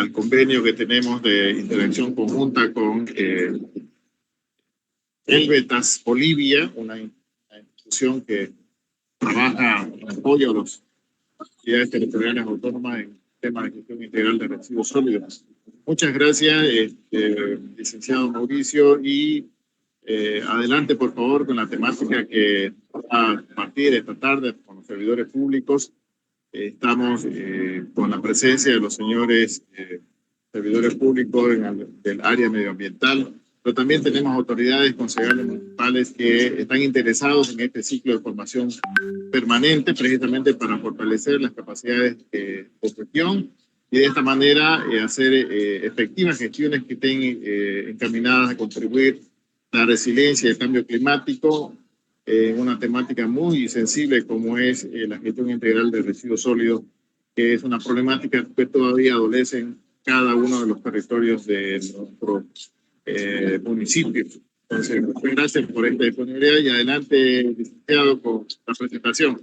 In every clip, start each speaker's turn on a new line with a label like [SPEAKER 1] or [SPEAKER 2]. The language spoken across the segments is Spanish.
[SPEAKER 1] al convenio que tenemos de intervención conjunta con Helvetas Bolivia, una institución que trabaja en apoyo a las entidades territoriales autónomas en temas de gestión integral de residuos sólidos. Muchas gracias, licenciado Mauricio, y adelante, por favor, con la temática que va a partir esta tarde con los servidores públicos. Estamos con la presencia de los señores servidores públicos del área medioambiental, pero también tenemos autoridades concejales municipales que están interesados en este ciclo de formación permanente, precisamente para fortalecer las capacidades de gestión y de esta manera hacer efectivas gestiones que estén encaminadas a contribuir a la resiliencia y el cambio climático en una temática muy sensible como es la gestión integral de residuos sólidos, que es una problemática que todavía adolece en cada uno de los territorios de nuestro municipio. Entonces, muchas gracias por esta disponibilidad y adelante, licenciado, con la presentación.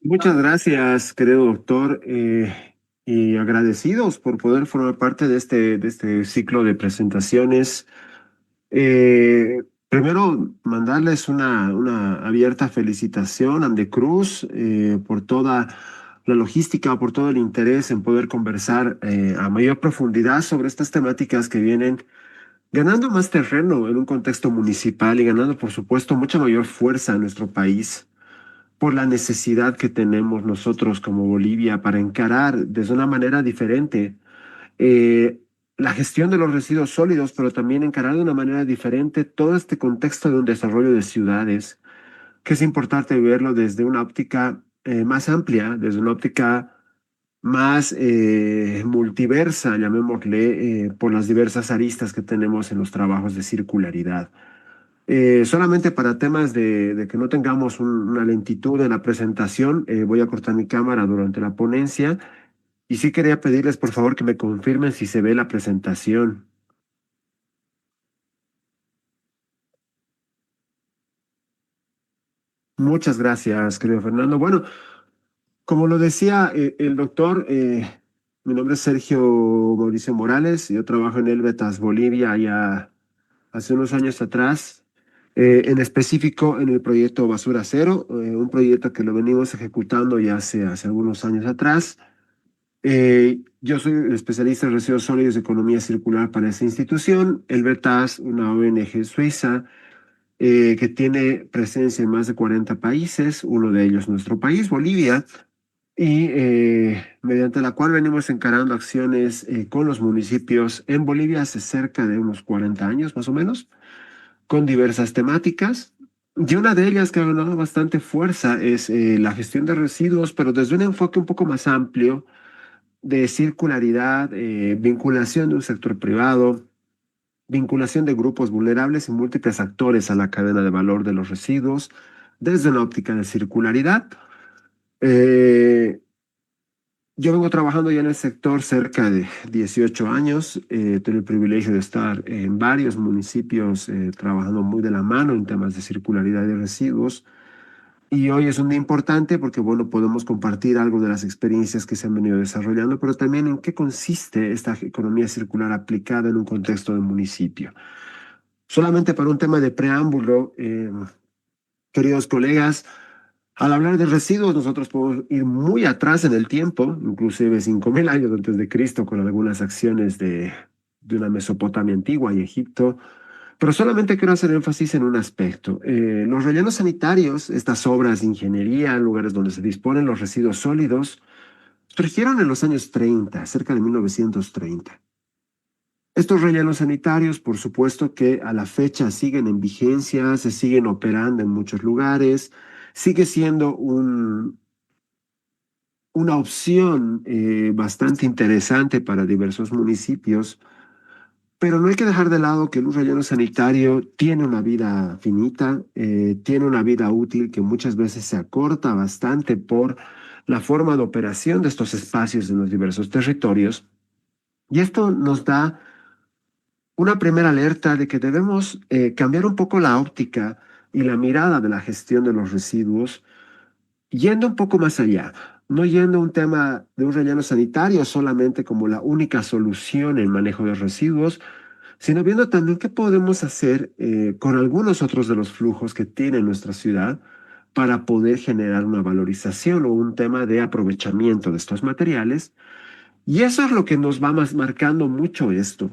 [SPEAKER 2] Muchas gracias, querido doctor, y agradecidos por poder formar parte de este ciclo de presentaciones. Primero, mandarles una abierta felicitación a Andecruz por toda la logística, por todo el interés en poder conversar a mayor profundidad sobre estas temáticas que vienen ganando más terreno en un contexto municipal y ganando, por supuesto, mucha mayor fuerza en nuestro país por la necesidad que tenemos nosotros como Bolivia para encarar desde una manera diferente eh, la gestión de los residuos sólidos, pero también encarar de una manera diferente todo este contexto de un desarrollo de ciudades, que es importante verlo desde una óptica más amplia, desde una óptica más multiversa, llamémosle, por las diversas aristas que tenemos en los trabajos de circularidad. Solamente para temas de que no tengamos una lentitud en la presentación, voy a cortar mi cámara durante la ponencia y sí quería pedirles por favor que me confirmen si se ve la presentación. Muchas gracias, querido Fernando. Bueno, como lo decía el doctor, mi nombre es Sergio Mauricio Morales, yo trabajo en Helvetas Bolivia ya hace unos años atrás, en específico en el proyecto Basura Cero, un proyecto que lo venimos ejecutando ya hace algunos años atrás. Yo soy el especialista en residuos sólidos y economía circular para esta institución. Helvetas, una ONG suiza que tiene presencia en más de 40 países, uno de ellos nuestro país, Bolivia, y mediante la cual venimos encarando acciones con los municipios en Bolivia hace cerca de unos 40 años más o menos, con diversas temáticas. Y una de ellas que ha ganado bastante fuerza es la gestión de residuos, pero desde un enfoque un poco más amplio de circularidad, vinculación de un sector privado, vinculación de grupos vulnerables y múltiples actores a la cadena de valor de los residuos desde una óptica de circularidad. Yo vengo trabajando ya en el sector cerca de 18 años. Tengo el privilegio de estar en varios municipios trabajando muy de la mano en temas de circularidad de residuos. Y hoy es un día importante porque, bueno, podemos compartir algo de las experiencias que se han venido desarrollando, pero también en qué consiste esta economía circular aplicada en un contexto de municipio. Solamente para un tema de preámbulo, queridos colegas, al hablar de residuos, nosotros podemos ir muy atrás en el tiempo, inclusive 5.000 años antes de Cristo, con algunas acciones de una Mesopotamia antigua y Egipto. Pero solamente quiero hacer énfasis en un aspecto. Los rellenos sanitarios, estas obras de ingeniería, lugares donde se disponen los residuos sólidos, surgieron en los años 30, cerca de 1930. Estos rellenos sanitarios, por supuesto que a la fecha siguen en vigencia, se siguen operando en muchos lugares, sigue siendo una opción bastante interesante para diversos municipios, pero no hay que dejar de lado que un relleno sanitario tiene una vida finita, tiene una vida útil que muchas veces se acorta bastante por la forma de operación de estos espacios en los diversos territorios. Y esto nos da una primera alerta de que debemos cambiar un poco la óptica y la mirada de la gestión de los residuos, yendo un poco más allá. no yendo a un tema de un relleno sanitario solamente como la única solución en manejo de residuos, sino viendo también qué podemos hacer con algunos otros de los flujos que tiene nuestra ciudad para poder generar una valorización o un tema de aprovechamiento de estos materiales. Y eso es lo que nos va marcando mucho esto.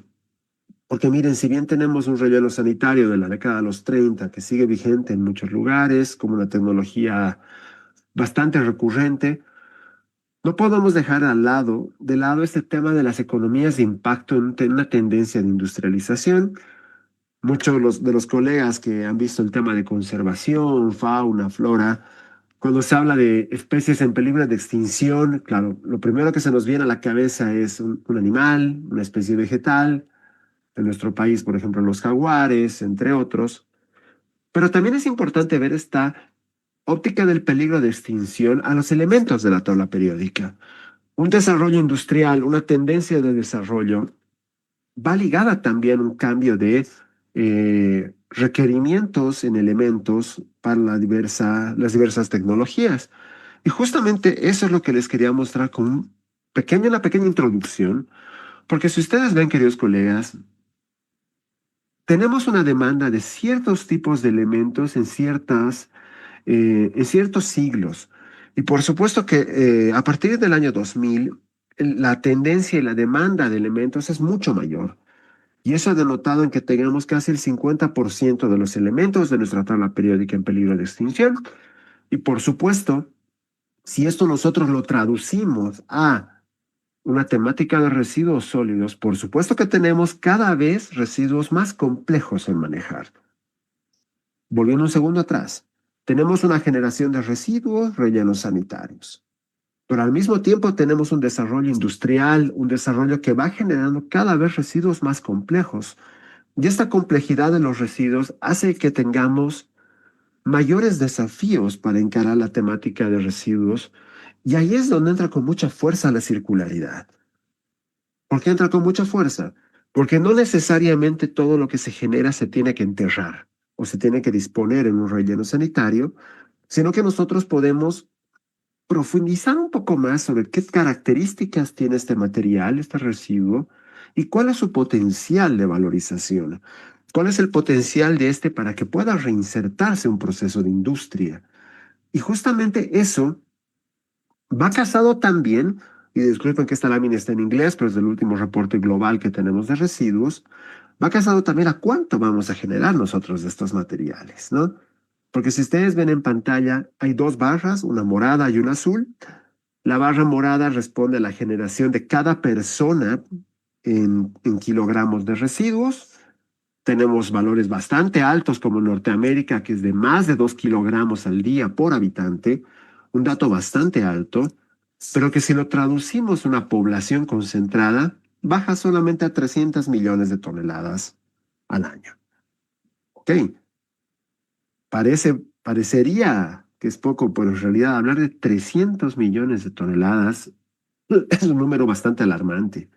[SPEAKER 2] Porque miren, si bien tenemos un relleno sanitario de la década de los 30 que sigue vigente en muchos lugares como una tecnología bastante recurrente, no podemos dejar de lado este tema de las economías de impacto en una tendencia de industrialización. Muchos de los colegas que han visto el tema de conservación, fauna, flora, cuando se habla de especies en peligro de extinción, claro, lo primero que se nos viene a la cabeza es un animal, una especie vegetal, en nuestro país, por ejemplo, los jaguares, entre otros. Pero también es importante ver esta óptica del peligro de extinción a los elementos de la tabla periódica. Un desarrollo industrial, una tendencia de desarrollo, va ligada también a un cambio de requerimientos en elementos para las diversas tecnologías. Y justamente eso es lo que les quería mostrar con una pequeña introducción, porque si ustedes ven, queridos colegas, tenemos una demanda de ciertos tipos de elementos en ciertos siglos. Y por supuesto que a partir del año 2000, la tendencia y la demanda de elementos es mucho mayor. Y eso ha denotado en que tengamos casi el 50% de los elementos de nuestra tabla periódica en peligro de extinción. Y por supuesto, si esto nosotros lo traducimos a una temática de residuos sólidos, por supuesto que tenemos cada vez residuos más complejos en manejar. Volviendo un segundo atrás, tenemos una generación de residuos rellenos sanitarios, pero al mismo tiempo tenemos un desarrollo industrial, un desarrollo que va generando cada vez residuos más complejos. Y esta complejidad de los residuos hace que tengamos mayores desafíos para encarar la temática de residuos. Y ahí es donde entra con mucha fuerza la circularidad. ¿Por qué entra con mucha fuerza? Porque no necesariamente todo lo que se genera se tiene que enterrar o se tiene que disponer en un relleno sanitario, sino que nosotros podemos profundizar un poco más sobre qué características tiene este material, este residuo, y cuál es su potencial de valorización. ¿Cuál es el potencial de este para que pueda reinsertarse en un proceso de industria? Y justamente eso va casado también, y disculpen que esta lámina está en inglés, pero es del último reporte global que tenemos de residuos, va casado también a cuánto vamos a generar nosotros de estos materiales, ¿no? Porque si ustedes ven en pantalla, hay dos barras, una morada y una azul. La barra morada responde a la generación de cada persona en kilogramos de residuos. Tenemos valores bastante altos como en Norteamérica, que es de más de 2 kilogramos al día por habitante, un dato bastante alto, pero que si lo traducimos a una población concentrada, baja solamente a 300 millones de toneladas al año. Ok, parecería que es poco, pero en realidad hablar de 300 millones de toneladas es un número bastante alarmante.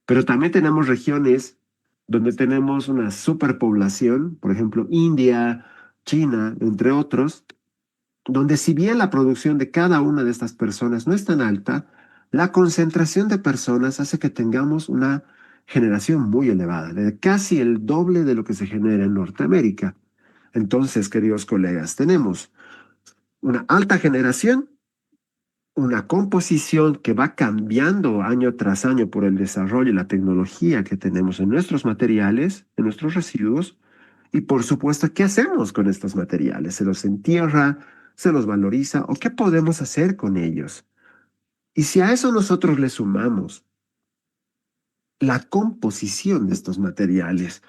[SPEAKER 2] Pero también tenemos regiones donde tenemos una superpoblación, por ejemplo, India, China, entre otros, donde si bien la producción de cada una de estas personas no es tan alta, la concentración de personas hace que tengamos una generación muy elevada, de casi el doble de lo que se genera en Norteamérica. Entonces, queridos colegas, tenemos una alta generación, una composición que va cambiando año tras año por el desarrollo y la tecnología que tenemos en nuestros materiales, en nuestros residuos, y por supuesto, ¿qué hacemos con estos materiales? ¿Se los entierra? ¿Se los valoriza? ¿O qué podemos hacer con ellos? Y si a eso nosotros le sumamos la composición de estos materiales,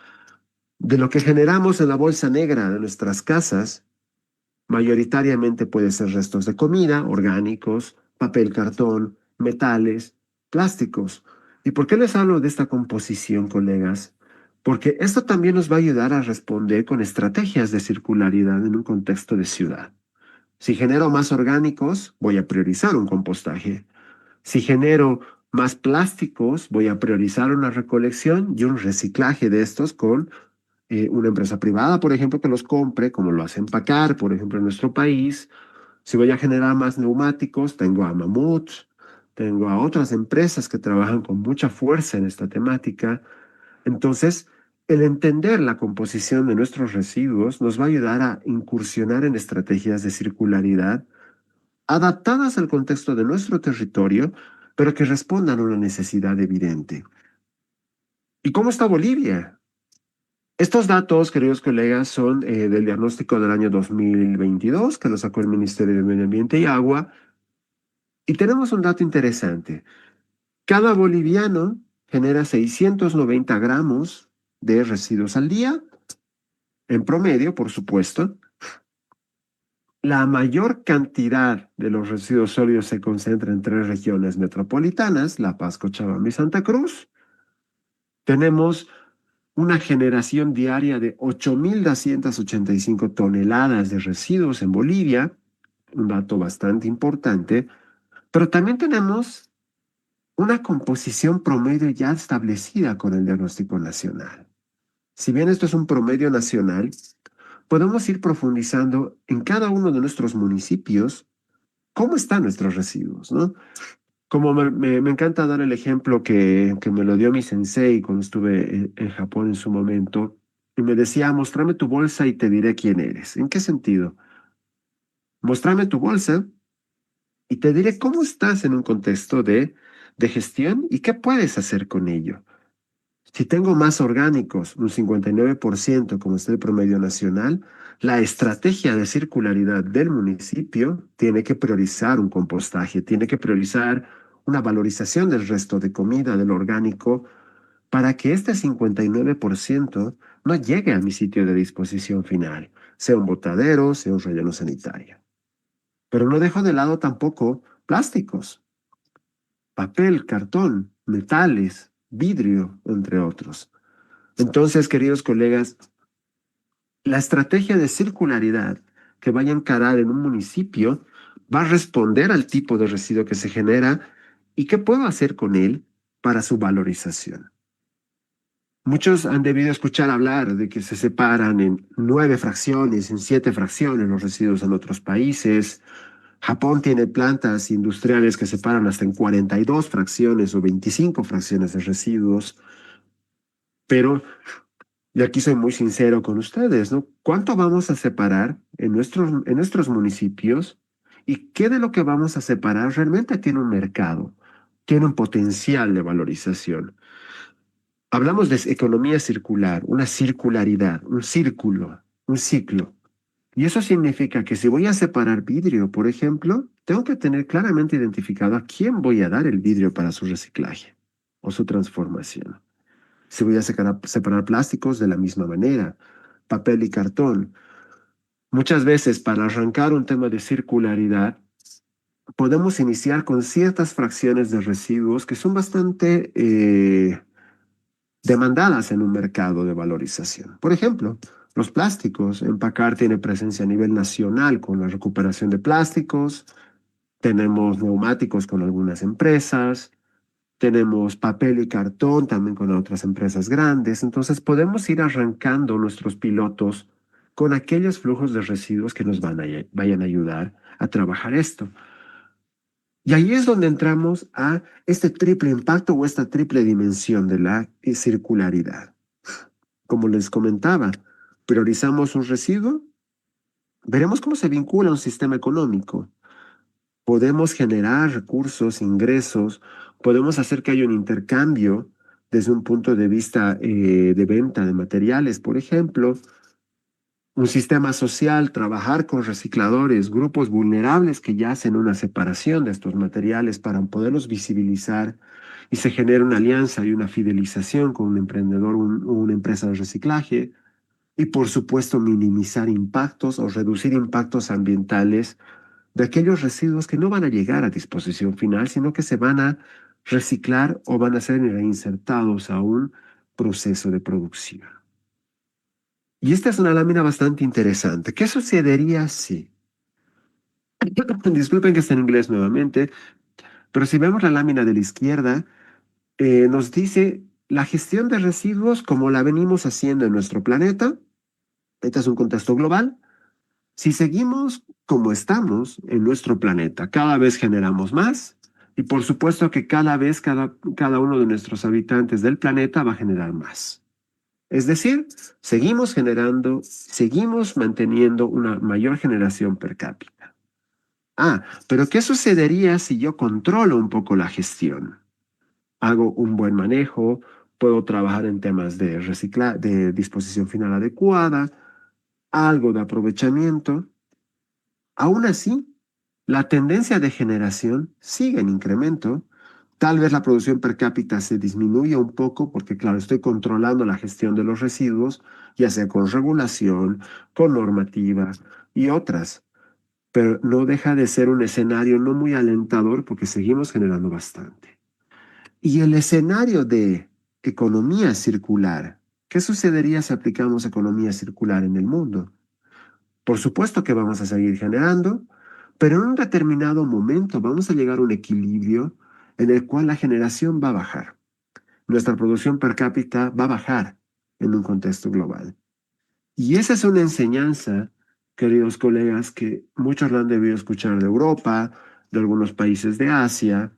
[SPEAKER 2] de lo que generamos en la bolsa negra de nuestras casas, mayoritariamente puede ser restos de comida, orgánicos, papel cartón, metales, plásticos. ¿Y por qué les hablo de esta composición, colegas? Porque esto también nos va a ayudar a responder con estrategias de circularidad en un contexto de ciudad. Si genero más orgánicos, voy a priorizar un compostaje. Si genero más plásticos, voy a priorizar una recolección y un reciclaje de estos con una empresa privada, por ejemplo, que los compre, como lo hace Empacar, por ejemplo, en nuestro país. Si voy a generar más neumáticos, tengo a Mamut, tengo a otras empresas que trabajan con mucha fuerza en esta temática. Entonces, el entender la composición de nuestros residuos nos va a ayudar a incursionar en estrategias de circularidad adaptadas al contexto de nuestro territorio, pero que respondan a una necesidad evidente. ¿Y cómo está Bolivia? Estos datos, queridos colegas, son del diagnóstico del año 2022, que lo sacó el Ministerio de Medio Ambiente y Agua. Y tenemos un dato interesante. Cada boliviano genera 690 gramos de residuos al día, en promedio, por supuesto. La mayor cantidad de los residuos sólidos se concentra en tres regiones metropolitanas, La Paz, Cochabamba y Santa Cruz. Tenemos una generación diaria de 8.285 toneladas de residuos en Bolivia, un dato bastante importante, pero también tenemos una composición promedio ya establecida con el diagnóstico nacional. Si bien esto es un promedio nacional, podemos ir profundizando en cada uno de nuestros municipios cómo están nuestros residuos, ¿no? Como me encanta dar el ejemplo que me lo dio mi sensei cuando estuve en Japón en su momento, y me decía, mostrame tu bolsa y te diré quién eres. ¿En qué sentido? Mostrame tu bolsa y te diré cómo estás en un contexto de gestión y qué puedes hacer con ello. Si tengo más orgánicos, un 59%, como es el promedio nacional, la estrategia de circularidad del municipio tiene que priorizar un compostaje, tiene que priorizar una valorización del resto de comida, del orgánico, para que este 59% no llegue a mi sitio de disposición final, sea un botadero, sea un relleno sanitario. Pero no dejo de lado tampoco plásticos, papel, cartón, metales, vidrio, entre otros. Entonces, queridos colegas, la estrategia de circularidad que vaya a encarar en un municipio va a responder al tipo de residuo que se genera y qué puedo hacer con él para su valorización. Muchos han debido escuchar hablar de que se separan en 9 fracciones, en 7 fracciones los residuos en otros países. Japón tiene plantas industriales que separan hasta en 42 fracciones o 25 fracciones de residuos, pero y aquí soy muy sincero con ustedes, ¿no? ¿Cuánto vamos a separar en nuestros municipios? ¿Y qué de lo que vamos a separar realmente tiene un mercado, tiene un potencial de valorización? Hablamos de economía circular, una circularidad, un círculo, un ciclo. Y eso significa que si voy a separar vidrio, por ejemplo, tengo que tener claramente identificado a quién voy a dar el vidrio para su reciclaje o su transformación. Si voy a separar plásticos de la misma manera, papel y cartón. Muchas veces para arrancar un tema de circularidad, podemos iniciar con ciertas fracciones de residuos que son bastante demandadas en un mercado de valorización. Por ejemplo, los plásticos. Empacar tiene presencia a nivel nacional con la recuperación de plásticos. Tenemos neumáticos con algunas empresas. Tenemos papel y cartón también con otras empresas grandes. Entonces podemos ir arrancando nuestros pilotos con aquellos flujos de residuos que nos vayan a ayudar a trabajar esto. Y ahí es donde entramos a este triple impacto o esta triple dimensión de la circularidad. Como les comentaba, priorizamos un residuo, veremos cómo se vincula a un sistema económico. Podemos generar recursos, ingresos, podemos hacer que haya un intercambio desde un punto de vista de venta de materiales, por ejemplo, un sistema social, trabajar con recicladores, grupos vulnerables que ya hacen una separación de estos materiales para poderlos visibilizar y se genera una alianza y una fidelización con un emprendedor o una empresa de reciclaje. Y por supuesto, minimizar impactos o reducir impactos ambientales de aquellos residuos que no van a llegar a disposición final, sino que se van a reciclar o van a ser reinsertados a un proceso de producción. Y esta es una lámina bastante interesante. ¿Qué sucedería si? Disculpen que esté en inglés nuevamente, pero si vemos la lámina de la izquierda, nos dice la gestión de residuos como la venimos haciendo en nuestro planeta. Este es un contexto global. Si seguimos como estamos en nuestro planeta, cada vez generamos más y por supuesto que cada vez cada uno de nuestros habitantes del planeta va a generar más. Es decir, seguimos generando, seguimos manteniendo una mayor generación per cápita. Ah, pero ¿qué sucedería si yo controlo un poco la gestión? Hago un buen manejo, puedo trabajar en temas de de disposición final adecuada, algo de aprovechamiento. Aún así, la tendencia de generación sigue en incremento. Tal vez la producción per cápita se disminuya un poco porque, claro, estoy controlando la gestión de los residuos, ya sea con regulación, con normativa y otras. Pero no deja de ser un escenario no muy alentador porque seguimos generando bastante. Y el escenario de economía circular, ¿qué sucedería si aplicamos economía circular en el mundo? Por supuesto que vamos a seguir generando, pero en un determinado momento vamos a llegar a un equilibrio en el cual la generación va a bajar. Nuestra producción per cápita va a bajar en un contexto global. Y esa es una enseñanza, queridos colegas, que muchos la han debido escuchar de Europa, de algunos países de Asia,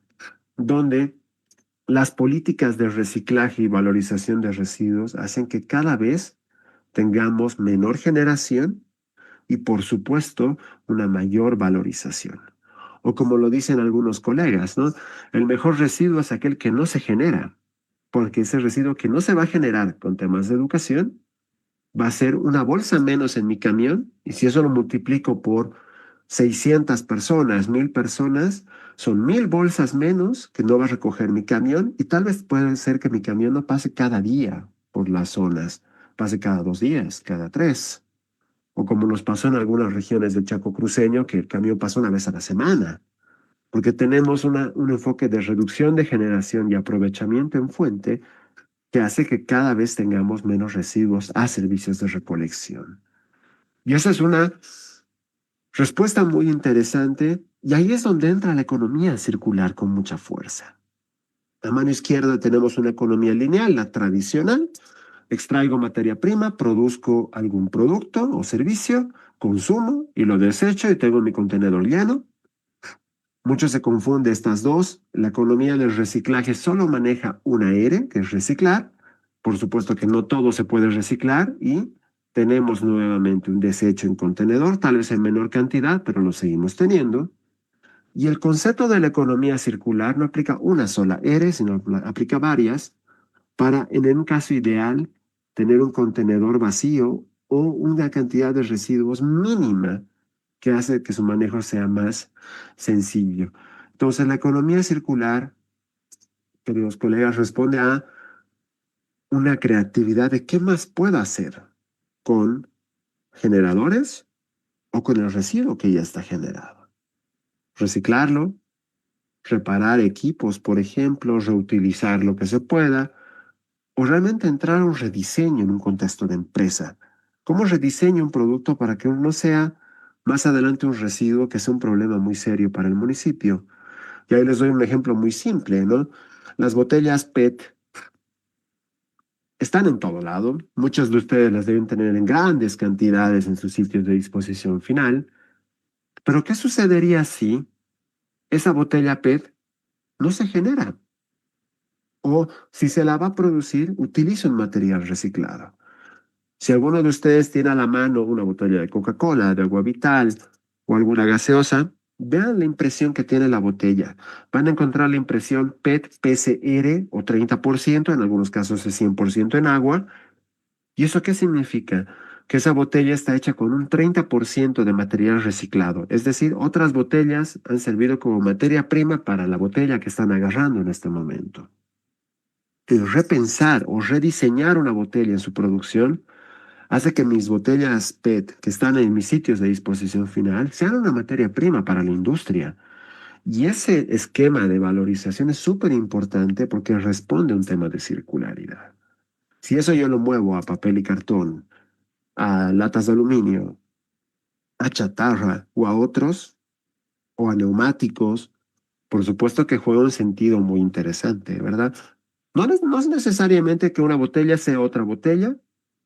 [SPEAKER 2] donde las políticas de reciclaje y valorización de residuos hacen que cada vez tengamos menor generación y, por supuesto, una mayor valorización. O como lo dicen algunos colegas, ¿no? El mejor residuo es aquel que no se genera, porque ese residuo que no se va a generar con temas de educación va a ser una bolsa menos en mi camión, y si eso lo multiplico por 600 personas, 1000 personas, son 1000 bolsas menos que no va a recoger mi camión, y tal vez puede ser que mi camión no pase cada día por las zonas, pase cada 2 días, cada 3, o como nos pasó en algunas regiones del Chaco cruceño, que el camión pasa una vez a la semana, porque tenemos un enfoque de reducción de generación y aprovechamiento en fuente que hace que cada vez tengamos menos residuos a servicios de recolección. Y esa es una respuesta muy interesante, y ahí es donde entra la economía circular con mucha fuerza. A mano izquierda tenemos una economía lineal, la tradicional. Extraigo materia prima, produzco algún producto o servicio, consumo y lo desecho y tengo mi contenedor lleno. Mucho se confunde estas dos. La economía del reciclaje solo maneja una R, que es reciclar. Por supuesto que no todo se puede reciclar y tenemos nuevamente un desecho en contenedor, tal vez en menor cantidad, pero lo seguimos teniendo. Y el concepto de la economía circular no aplica una sola R, sino aplica varias para, en un caso ideal, tener un contenedor vacío o una cantidad de residuos mínima que hace que su manejo sea más sencillo. Entonces, la economía circular, queridos colegas, responde a una creatividad de qué más puedo hacer con generadores o con el residuo que ya está generado. Reciclarlo, reparar equipos, por ejemplo, reutilizar lo que se pueda, o realmente entrar a un rediseño en un contexto de empresa. ¿Cómo rediseño un producto para que no sea más adelante un residuo que sea un problema muy serio para el municipio? Y ahí les doy un ejemplo muy simple, ¿no? Las botellas PET están en todo lado. Muchos de ustedes las deben tener en grandes cantidades en sus sitios de disposición final. Pero ¿qué sucedería si esa botella PET no se genera? O si se la va a producir, utiliza un material reciclado. Si alguno de ustedes tiene a la mano una botella de Coca-Cola, de agua vital o alguna gaseosa, vean la impresión que tiene la botella. Van a encontrar la impresión PET PCR o 30%, en algunos casos es 100% en agua. ¿Y eso qué significa? Que esa botella está hecha con un 30% de material reciclado. Es decir, otras botellas han servido como materia prima para la botella que están agarrando en este momento. El repensar o rediseñar una botella en su producción hace que mis botellas PET que están en mis sitios de disposición final sean una materia prima para la industria. Y ese esquema de valorización es súper importante porque responde a un tema de circularidad. Si eso yo lo muevo a papel y cartón, a latas de aluminio, a chatarra o a otros, o a neumáticos, por supuesto que juega un sentido muy interesante, ¿verdad? No es necesariamente que una botella sea otra botella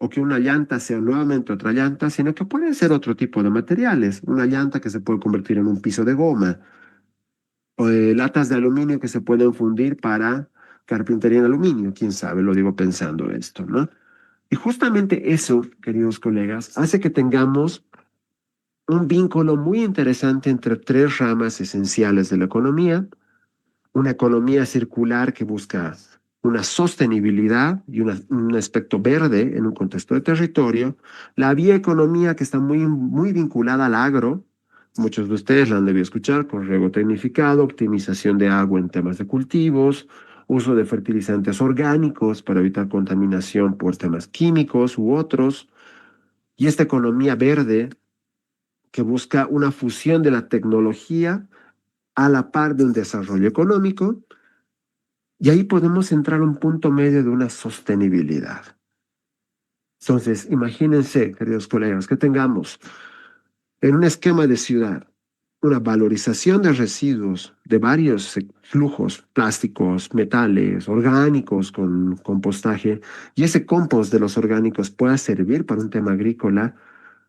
[SPEAKER 2] o que una llanta sea nuevamente otra llanta, sino que pueden ser otro tipo de materiales. Una llanta que se puede convertir en un piso de goma, o latas de aluminio que se pueden fundir para carpintería en aluminio, quién sabe, lo digo pensando esto, ¿no? Y justamente eso, queridos colegas, hace que tengamos un vínculo muy interesante entre tres ramas esenciales de la economía: una economía circular que busca una sostenibilidad y un aspecto verde en un contexto de territorio, la bioeconomía que está muy vinculada al agro, muchos de ustedes la han debido escuchar, con riego tecnificado, optimización de agua en temas de cultivos, uso de fertilizantes orgánicos para evitar contaminación por temas químicos u otros, y esta economía verde que busca una fusión de la tecnología a la par de un desarrollo económico. Y ahí podemos entrar a un punto medio de una sostenibilidad. Entonces, imagínense, queridos colegas, que tengamos en un esquema de ciudad una valorización de residuos de varios flujos, plásticos, metales, orgánicos con compostaje, y ese compost de los orgánicos pueda servir para un tema agrícola.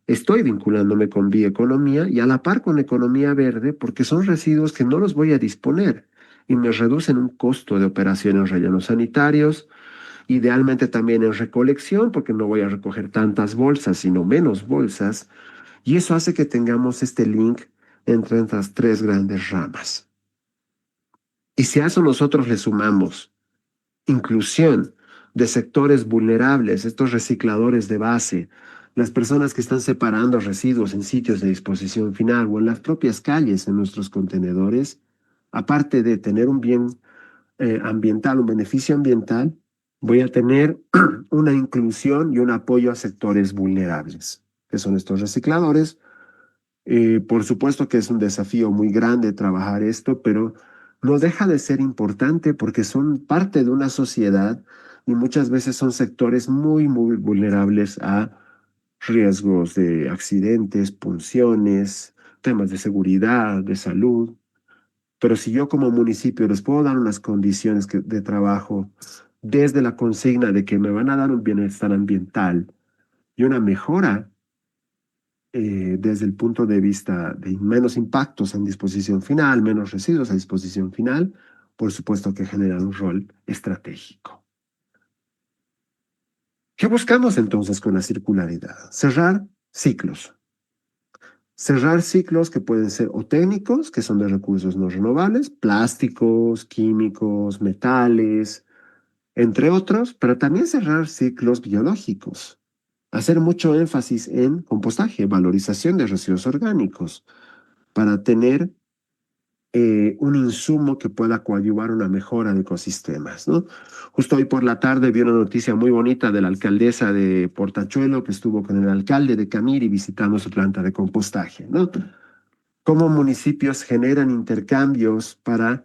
[SPEAKER 2] Estoy vinculándome con bioeconomía y a la par con economía verde, porque son residuos que no los voy a disponer y me reducen un costo de operaciones rellenos sanitarios, idealmente también en recolección, porque no voy a recoger tantas bolsas, sino menos bolsas, y eso hace que tengamos este link entre estas tres grandes ramas. Y si a eso nosotros le sumamos inclusión de sectores vulnerables, estos recicladores de base, las personas que están separando residuos en sitios de disposición final o en las propias calles en nuestros contenedores, aparte de tener un bien ambiental, un beneficio ambiental, voy a tener una inclusión y un apoyo a sectores vulnerables, que son estos recicladores. Por supuesto que es un desafío muy grande trabajar esto, pero no deja de ser importante porque son parte de una sociedad y muchas veces son sectores muy vulnerables a riesgos de accidentes, punciones, temas de seguridad, de salud. Pero si yo como municipio les puedo dar unas condiciones de trabajo desde la consigna de que me van a dar un bienestar ambiental y una mejora desde el punto de vista de menos impactos en disposición final, menos residuos a disposición final, por supuesto que genera un rol estratégico. ¿Qué buscamos entonces con la circularidad? Cerrar ciclos. Cerrar ciclos que pueden ser o técnicos, que son de recursos no renovables, plásticos, químicos, metales, entre otros, pero también cerrar ciclos biológicos. Hacer mucho énfasis en compostaje, valorización de residuos orgánicos, para tener un insumo que pueda coadyuvar una mejora de ecosistemas, ¿no? Justo hoy por la tarde vi una noticia muy bonita de la alcaldesa de Portachuelo que estuvo con el alcalde de Camiri visitando su planta de compostaje, ¿no? Cómo municipios generan intercambios para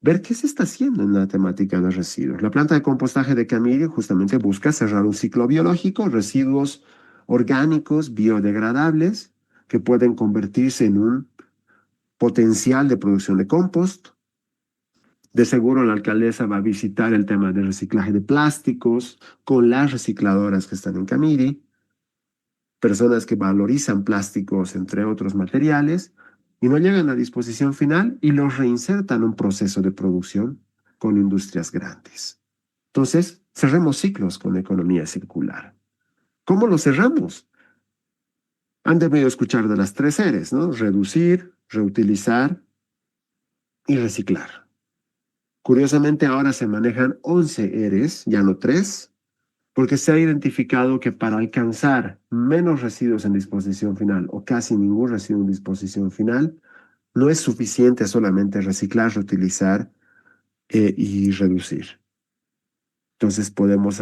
[SPEAKER 2] ver qué se está haciendo en la temática de residuos. La planta de compostaje de Camiri justamente busca cerrar un ciclo biológico, residuos orgánicos biodegradables que pueden convertirse en un potencial de producción de compost. De seguro la alcaldesa va a visitar el tema del reciclaje de plásticos con las recicladoras que están en Camiri, personas que valorizan plásticos, entre otros materiales, y no llegan a disposición final y los reinsertan en un proceso de producción con industrias grandes. Entonces, cerremos ciclos con economía circular. ¿Cómo lo cerramos? Han debido escuchar de las tres R's, ¿no? Reducir, reutilizar y reciclar. Curiosamente, ahora se manejan 11 R's, ya no 3, porque se ha identificado que para alcanzar menos residuos en disposición final o casi ningún residuo en disposición final, no es suficiente solamente reciclar, reutilizar y reducir. Entonces podemos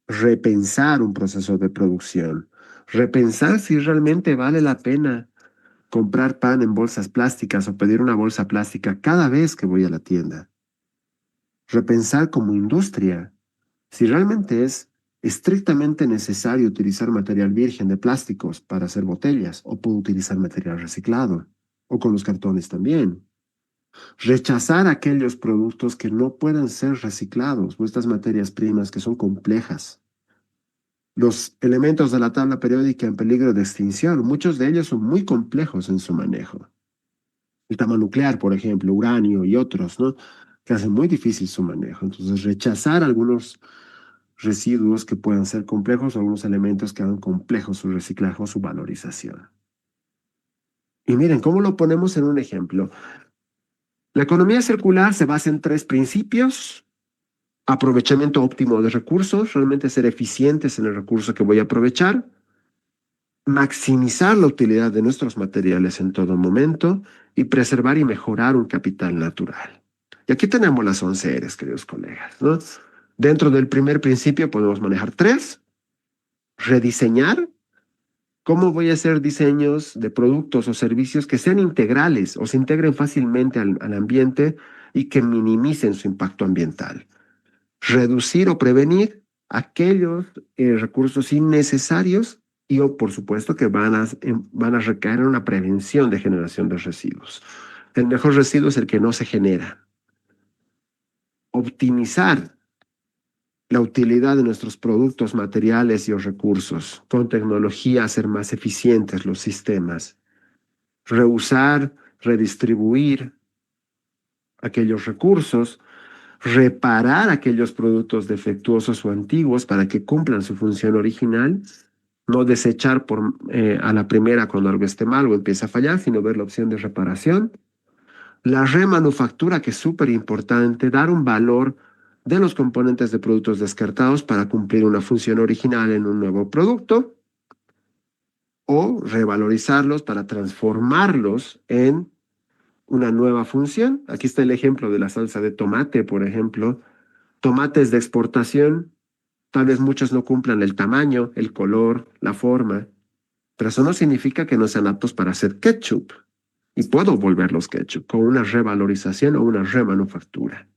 [SPEAKER 2] repensar un proceso de producción, repensar si realmente vale la pena comprar pan en bolsas plásticas o pedir una bolsa plástica cada vez que voy a la tienda. Repensar como industria si realmente es estrictamente necesario utilizar material virgen de plásticos para hacer botellas o puedo utilizar material reciclado o con los cartones también. Rechazar aquellos productos que no puedan ser reciclados o estas materias primas que son complejas. Los elementos de la tabla periódica en peligro de extinción, muchos de ellos son muy complejos en su manejo. El tamo nuclear, por ejemplo, uranio y otros, ¿no? Que hacen muy difícil su manejo. Entonces, rechazar algunos residuos que puedan ser complejos o algunos elementos que hagan complejo su reciclaje o su valorización. Y miren, ¿cómo lo ponemos en un ejemplo? La economía circular se basa en tres principios: aprovechamiento óptimo de recursos, realmente ser eficientes en el recurso que voy a aprovechar; maximizar la utilidad de nuestros materiales en todo momento; y preservar y mejorar un capital natural. Y aquí tenemos las 11 R's, queridos colegas, ¿no? Dentro del primer principio podemos manejar tres: rediseñar. ¿Cómo voy a hacer diseños de productos o servicios que sean integrales o se integren fácilmente al ambiente y que minimicen su impacto ambiental? Reducir o prevenir aquellos recursos innecesarios y, o, por supuesto, que van a recaer en una prevención de generación de residuos. El mejor residuo es el que no se genera. Optimizar la utilidad de nuestros productos, materiales y recursos. Con tecnología, hacer más eficientes los sistemas. Reusar, redistribuir aquellos recursos, reparar aquellos productos defectuosos o antiguos para que cumplan su función original, no desechar a la primera cuando algo esté mal o empieza a fallar, sino ver la opción de reparación. La remanufactura, que es súper importante, dar un valor de los componentes de productos descartados para cumplir una función original en un nuevo producto, o revalorizarlos para transformarlos en una nueva función. Aquí está el ejemplo de la salsa de tomate, por ejemplo. Tomates de exportación, tal vez muchos no cumplan el tamaño, el color, la forma, pero eso no significa que no sean aptos para hacer ketchup. Y puedo volverlos ketchup con una revalorización o una remanufactura.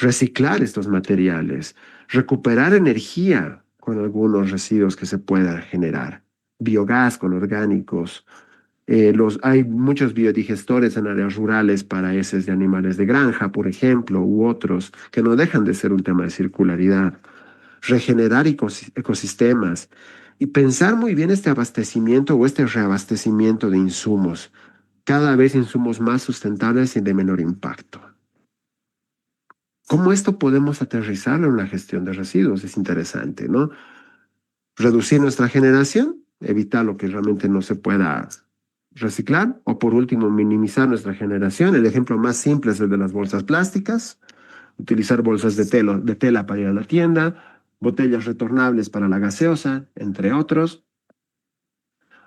[SPEAKER 2] Reciclar estos materiales, recuperar energía con algunos residuos que se puedan generar, biogás con orgánicos. Hay muchos biodigestores en áreas rurales para heces de animales de granja, por ejemplo, u otros, que no dejan de ser un tema de circularidad. Regenerar ecosistemas y pensar muy bien este abastecimiento o este reabastecimiento de insumos, cada vez insumos más sustentables y de menor impacto. ¿Cómo esto podemos aterrizarlo en la gestión de residuos? Es interesante, ¿no? Reducir nuestra generación, evitar lo que realmente no se pueda reciclar, o por último, minimizar nuestra generación. El ejemplo más simple es el de las bolsas plásticas. Utilizar bolsas de tela para ir a la tienda, botellas retornables para la gaseosa, entre otros.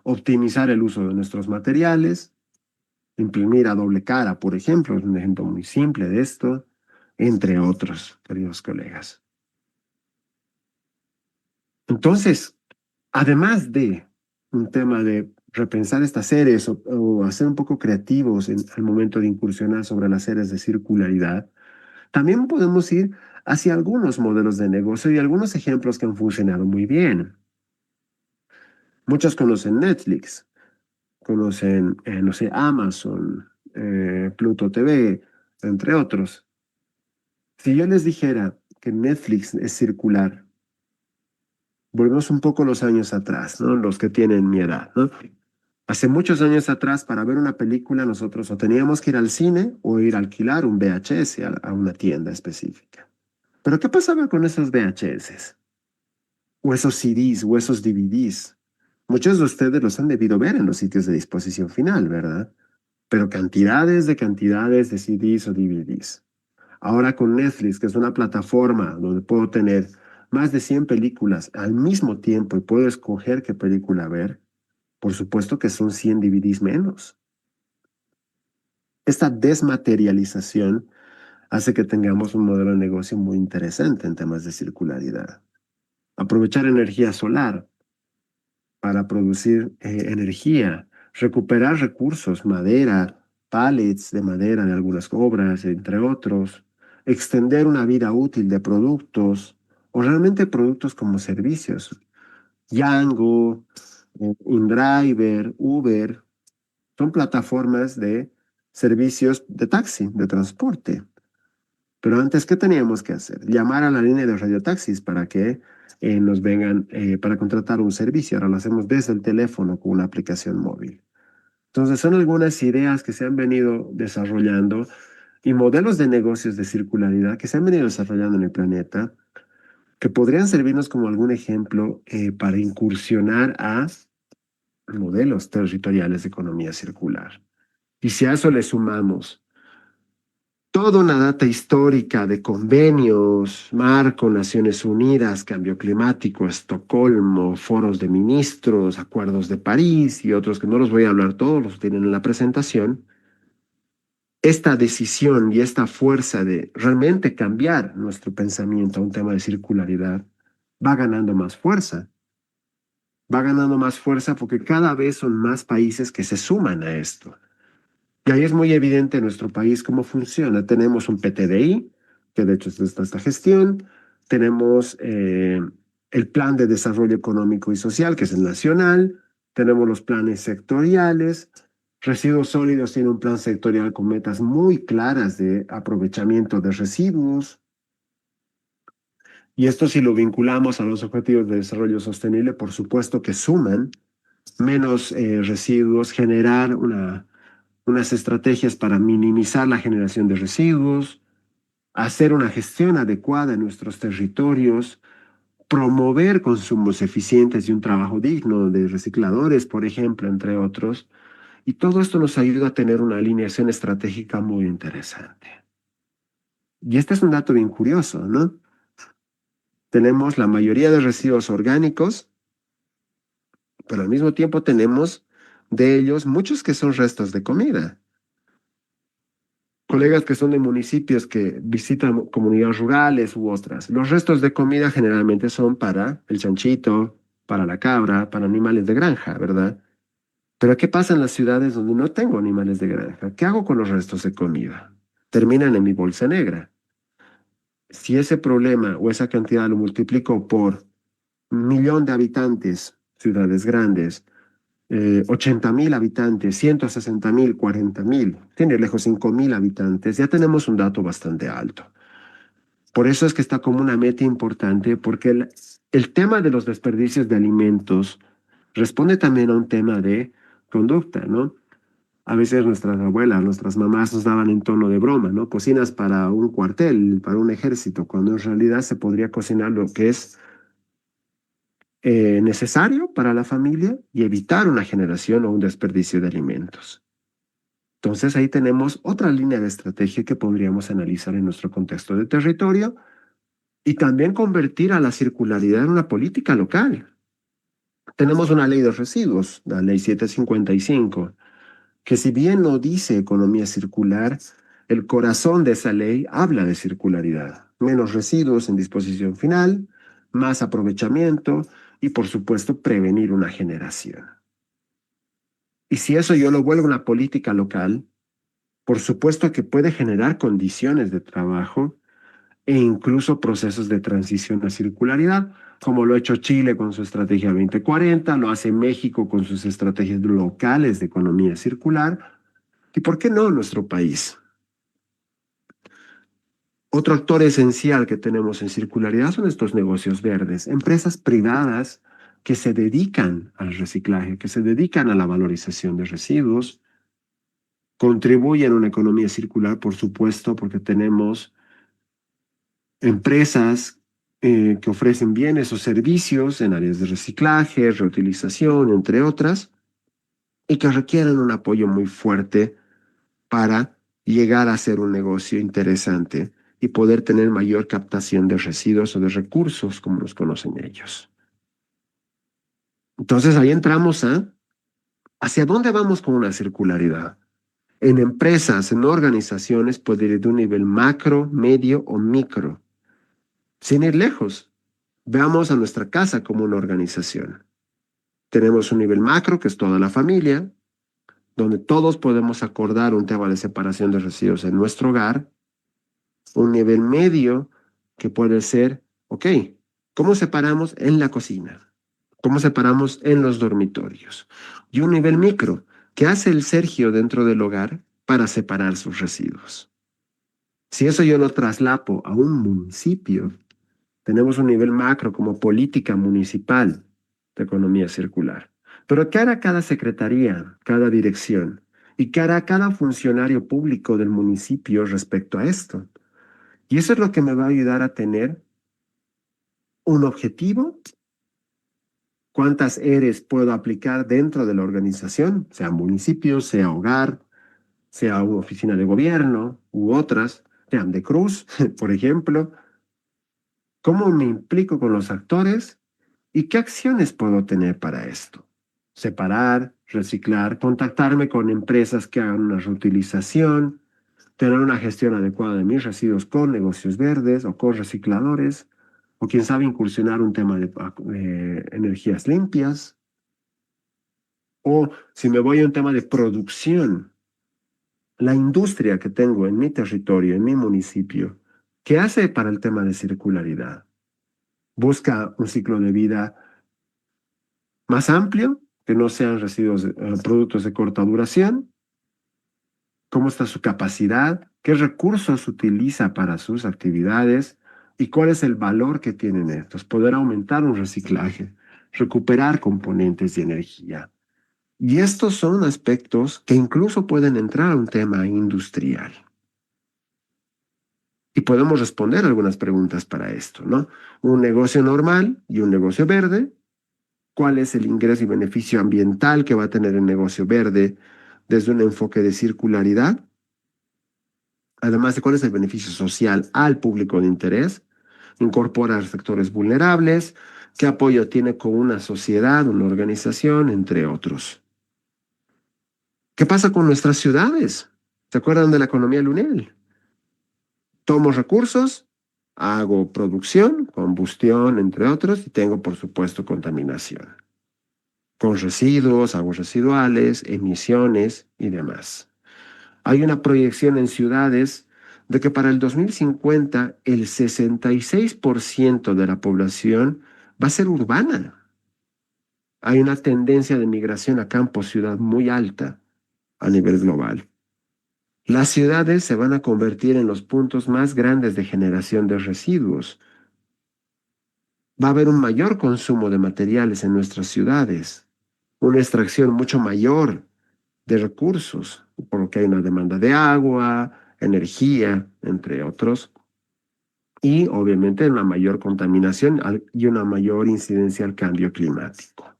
[SPEAKER 2] Optimizar el uso de nuestros materiales. Imprimir a doble cara, por ejemplo, es un ejemplo muy simple de esto, entre otros, queridos colegas. Entonces, además de un tema de repensar estas series o hacer un poco creativos al momento de incursionar sobre las series de circularidad, también podemos ir hacia algunos modelos de negocio y algunos ejemplos que han funcionado muy bien. Muchos conocen Netflix, conocen, no sé, Amazon, Pluto TV, entre otros. Si yo les dijera que Netflix es circular, volvemos un poco los años atrás, ¿no? Los que tienen mi edad, ¿no? Hace muchos años atrás, para ver una película, nosotros o teníamos que ir al cine o ir a alquilar un VHS a una tienda específica. Pero ¿qué pasaba con esos VHS? O esos CDs o esos DVDs. Muchos de ustedes los han debido ver en los sitios de disposición final, ¿verdad? Pero cantidades de CDs o DVDs. Ahora con Netflix, que es una plataforma donde puedo tener más de 100 películas al mismo tiempo y puedo escoger qué película ver, por supuesto que son 100 DVDs menos. Esta desmaterialización hace que tengamos un modelo de negocio muy interesante en temas de circularidad. Aprovechar energía solar para producir energía, recuperar recursos, madera, pallets de madera de algunas obras, entre otros, extender una vida útil de productos o realmente productos como servicios. Yango, InDriver, Uber, son plataformas de servicios de taxi, de transporte. Pero antes, ¿qué teníamos que hacer? Llamar a la línea de radiotaxis para que nos vengan para contratar un servicio. Ahora lo hacemos desde el teléfono con una aplicación móvil. Entonces son algunas ideas que se han venido desarrollando y modelos de negocios de circularidad que se han venido desarrollando en el planeta que podrían servirnos como algún ejemplo para incursionar a modelos territoriales de economía circular. Y si a eso le sumamos toda una data histórica de convenios, marco, Naciones Unidas, cambio climático, Estocolmo, foros de ministros, acuerdos de París y otros que no los voy a hablar todos, los tienen en la presentación, esta decisión y esta fuerza de realmente cambiar nuestro pensamiento a un tema de circularidad va ganando más fuerza. Va ganando más fuerza porque cada vez son más países que se suman a esto. Y ahí es muy evidente en nuestro país cómo funciona. Tenemos un PTDI, que de hecho es esta gestión. Tenemos el Plan de Desarrollo Económico y Social, que es el nacional. Tenemos los planes sectoriales. Residuos sólidos tiene un plan sectorial con metas muy claras de aprovechamiento de residuos. Y esto si lo vinculamos a los objetivos de desarrollo sostenible, por supuesto que suman menos residuos, generar unas estrategias para minimizar la generación de residuos, hacer una gestión adecuada en nuestros territorios, promover consumos eficientes y un trabajo digno de recicladores, por ejemplo, entre otros. Y todo esto nos ayuda a tener una alineación estratégica muy interesante. Y este es un dato bien curioso, ¿no? Tenemos la mayoría de residuos orgánicos, pero al mismo tiempo tenemos de ellos muchos que son restos de comida. Colegas que son de municipios que visitan comunidades rurales u otras. Los restos de comida generalmente son para el chanchito, para la cabra, para animales de granja, ¿verdad? Pero ¿qué pasa en las ciudades donde no tengo animales de granja? ¿Qué hago con los restos de comida? Terminan en mi bolsa negra. Si ese problema o esa cantidad lo multiplico por 1 millón de habitantes, ciudades grandes, 80.000 habitantes, 160.000, 40.000, tiene lejos 5.000 habitantes, ya tenemos un dato bastante alto. Por eso es que está como una meta importante, porque el tema de los desperdicios de alimentos responde también a un tema de conducta, ¿no? A veces nuestras abuelas, nuestras mamás nos daban en tono de broma, ¿no? Cocinas para un cuartel, para un ejército, cuando en realidad se podría cocinar lo que es necesario para la familia y evitar una generación o un desperdicio de alimentos. Entonces ahí tenemos otra línea de estrategia que podríamos analizar en nuestro contexto de territorio y también convertir a la circularidad en una política local. Tenemos una ley de residuos, la ley 755, que si bien no dice economía circular, el corazón de esa ley habla de circularidad. Menos residuos en disposición final, más aprovechamiento y por supuesto prevenir una generación. Y si eso yo lo vuelvo una política local, por supuesto que puede generar condiciones de trabajo e incluso procesos de transición a circularidad, como lo ha hecho Chile con su estrategia 2040, lo hace México con sus estrategias locales de economía circular, y por qué no nuestro país. Otro actor esencial que tenemos en circularidad son estos negocios verdes, empresas privadas que se dedican al reciclaje, que se dedican a la valorización de residuos, contribuyen a una economía circular, por supuesto, porque tenemos empresas que ofrecen bienes o servicios en áreas de reciclaje, reutilización, entre otras, y que requieren un apoyo muy fuerte para llegar a ser un negocio interesante y poder tener mayor captación de residuos o de recursos, como los conocen ellos. Entonces ahí entramos a hacia dónde vamos con una circularidad. En empresas, en organizaciones, puede ir de un nivel macro, medio o micro. Sin ir lejos, veamos a nuestra casa como una organización. Tenemos un nivel macro, que es toda la familia, donde todos podemos acordar un tema de separación de residuos en nuestro hogar. Un nivel medio, que puede ser, ok, ¿cómo separamos en la cocina? ¿Cómo separamos en los dormitorios? Y un nivel micro, ¿qué hace el Sergio dentro del hogar para separar sus residuos? Si eso yo lo traslapo a un municipio, Tenemos un nivel macro como política municipal de economía circular. Pero ¿qué hará cada secretaría, cada dirección? ¿Y qué hará cada funcionario público del municipio respecto a esto? Y eso es lo que me va a ayudar a tener un objetivo. ¿Cuántas ERES puedo aplicar dentro de la organización? Sea municipio, sea hogar, sea una oficina de gobierno u otras, sean de Cruz, por ejemplo. ¿Cómo me implico con los actores y qué acciones puedo tener para esto? Separar, reciclar, contactarme con empresas que hagan una reutilización, tener una gestión adecuada de mis residuos con negocios verdes o con recicladores, o quién sabe incursionar un tema de energías limpias, o si me voy a un tema de producción, la industria que tengo en mi territorio, en mi municipio, ¿qué hace para el tema de circularidad? Busca un ciclo de vida más amplio, que no sean residuos, productos de corta duración. ¿Cómo está su capacidad? ¿Qué recursos utiliza para sus actividades? ¿Y cuál es el valor que tienen estos? Poder aumentar un reciclaje, recuperar componentes de energía. Y estos son aspectos que incluso pueden entrar a un tema industrial. Y podemos responder algunas preguntas para esto, ¿no? Un negocio normal y un negocio verde. ¿Cuál es el ingreso y beneficio ambiental que va a tener el negocio verde desde un enfoque de circularidad? Además de cuál es el beneficio social al público de interés, incorpora a sectores vulnerables, qué apoyo tiene con una sociedad, una organización, entre otros. ¿Qué pasa con nuestras ciudades? ¿Se acuerdan de la economía lineal? Tomo recursos, hago producción, combustión, entre otros, y tengo, por supuesto, contaminación, con residuos, aguas residuales, emisiones y demás. Hay una proyección en ciudades de que para el 2050 el 66% de la población va a ser urbana. Hay una tendencia de migración a campo-ciudad muy alta a nivel global. Las ciudades se van a convertir en los puntos más grandes de generación de residuos. Va a haber un mayor consumo de materiales en nuestras ciudades, una extracción mucho mayor de recursos, por lo que hay una demanda de agua, energía, entre otros, y obviamente una mayor contaminación y una mayor incidencia al cambio climático.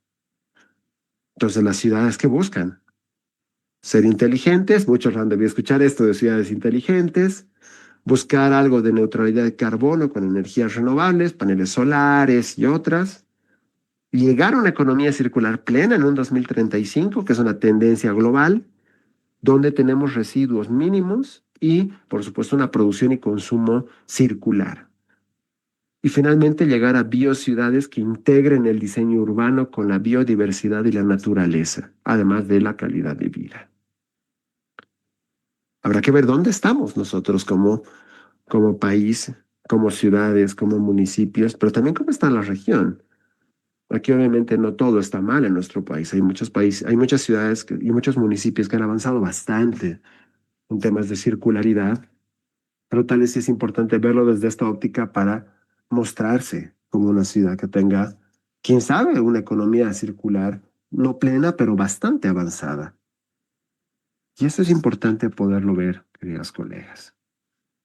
[SPEAKER 2] Entonces, las ciudades que buscan ser inteligentes, muchos han debido escuchar esto de ciudades inteligentes, buscar algo de neutralidad de carbono con energías renovables, paneles solares y otras, llegar a una economía circular plena en un 2035, que es una tendencia global, donde tenemos residuos mínimos y, por supuesto, una producción y consumo circular. Y finalmente llegar a biociudades que integren el diseño urbano con la biodiversidad y la naturaleza, además de la calidad de vida. Habrá que ver dónde estamos nosotros como país, como ciudades, como municipios, pero también cómo está la región. Aquí obviamente no todo está mal en nuestro país. Hay muchos países, hay muchas ciudades y muchos municipios que han avanzado bastante en temas de circularidad, pero tal vez es importante verlo desde esta óptica para mostrarse como una ciudad que tenga, quién sabe, una economía circular no plena, pero bastante avanzada. Y eso es importante poderlo ver, queridas colegas.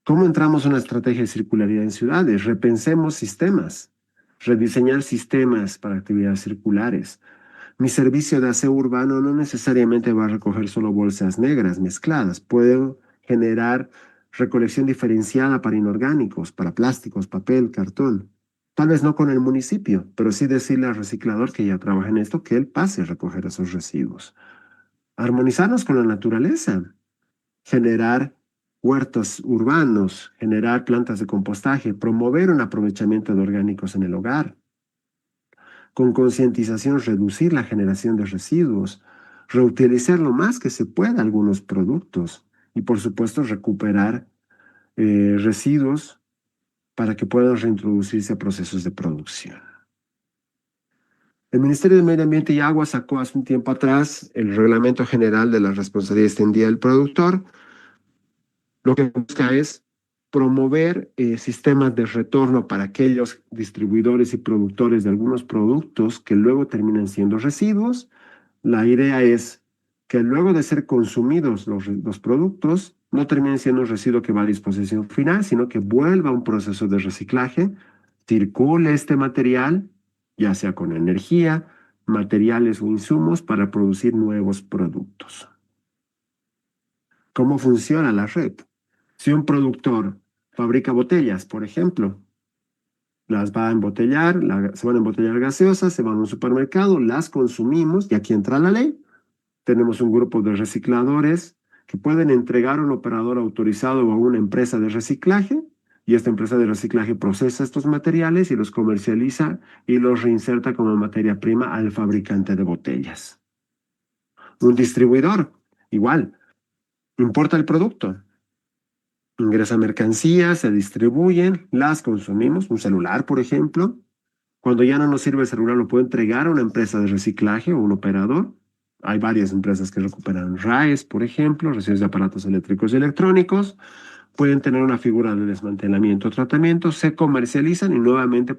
[SPEAKER 2] ¿Cómo entramos a una estrategia de circularidad en ciudades? Repensemos sistemas, rediseñar sistemas para actividades circulares. Mi servicio de aseo urbano no necesariamente va a recoger solo bolsas negras mezcladas. Puedo generar recolección diferenciada para inorgánicos, para plásticos, papel, cartón. Tal vez no con el municipio, pero sí decirle al reciclador que ya trabaja en esto que él pase a recoger esos residuos. Armonizarnos con la naturaleza, generar huertos urbanos, generar plantas de compostaje, promover un aprovechamiento de orgánicos en el hogar. Con concientización, reducir la generación de residuos, reutilizar lo más que se pueda algunos productos y, por supuesto, recuperar residuos para que puedan reintroducirse a procesos de producción. El Ministerio de Medio Ambiente y Agua sacó hace un tiempo atrás el Reglamento General de la Responsabilidad Extendida del Productor. Lo que busca es promover sistemas de retorno para aquellos distribuidores y productores de algunos productos que luego terminan siendo residuos. La idea es que luego de ser consumidos los productos, no terminen siendo un residuo que va a disposición final, sino que vuelva a un proceso de reciclaje, circule este material, ya sea con energía, materiales o insumos para producir nuevos productos. ¿Cómo funciona la red? Si un productor fabrica botellas, por ejemplo, las va a embotellar, se van a embotellar gaseosas, se van a un supermercado, las consumimos y aquí entra la ley. Tenemos un grupo de recicladores que pueden entregar a un operador autorizado o a una empresa de reciclaje y esta empresa de reciclaje procesa estos materiales y los comercializa y los reinserta como materia prima al fabricante de botellas. Un distribuidor, igual, importa el producto, ingresa mercancías, se distribuyen, las consumimos, un celular, por ejemplo. Cuando ya no nos sirve el celular, lo puedo entregar a una empresa de reciclaje o un operador. Hay varias empresas que recuperan RAEs, por ejemplo, residuos de aparatos eléctricos y electrónicos. Pueden tener una figura de desmantelamiento o tratamiento, se comercializan y nuevamente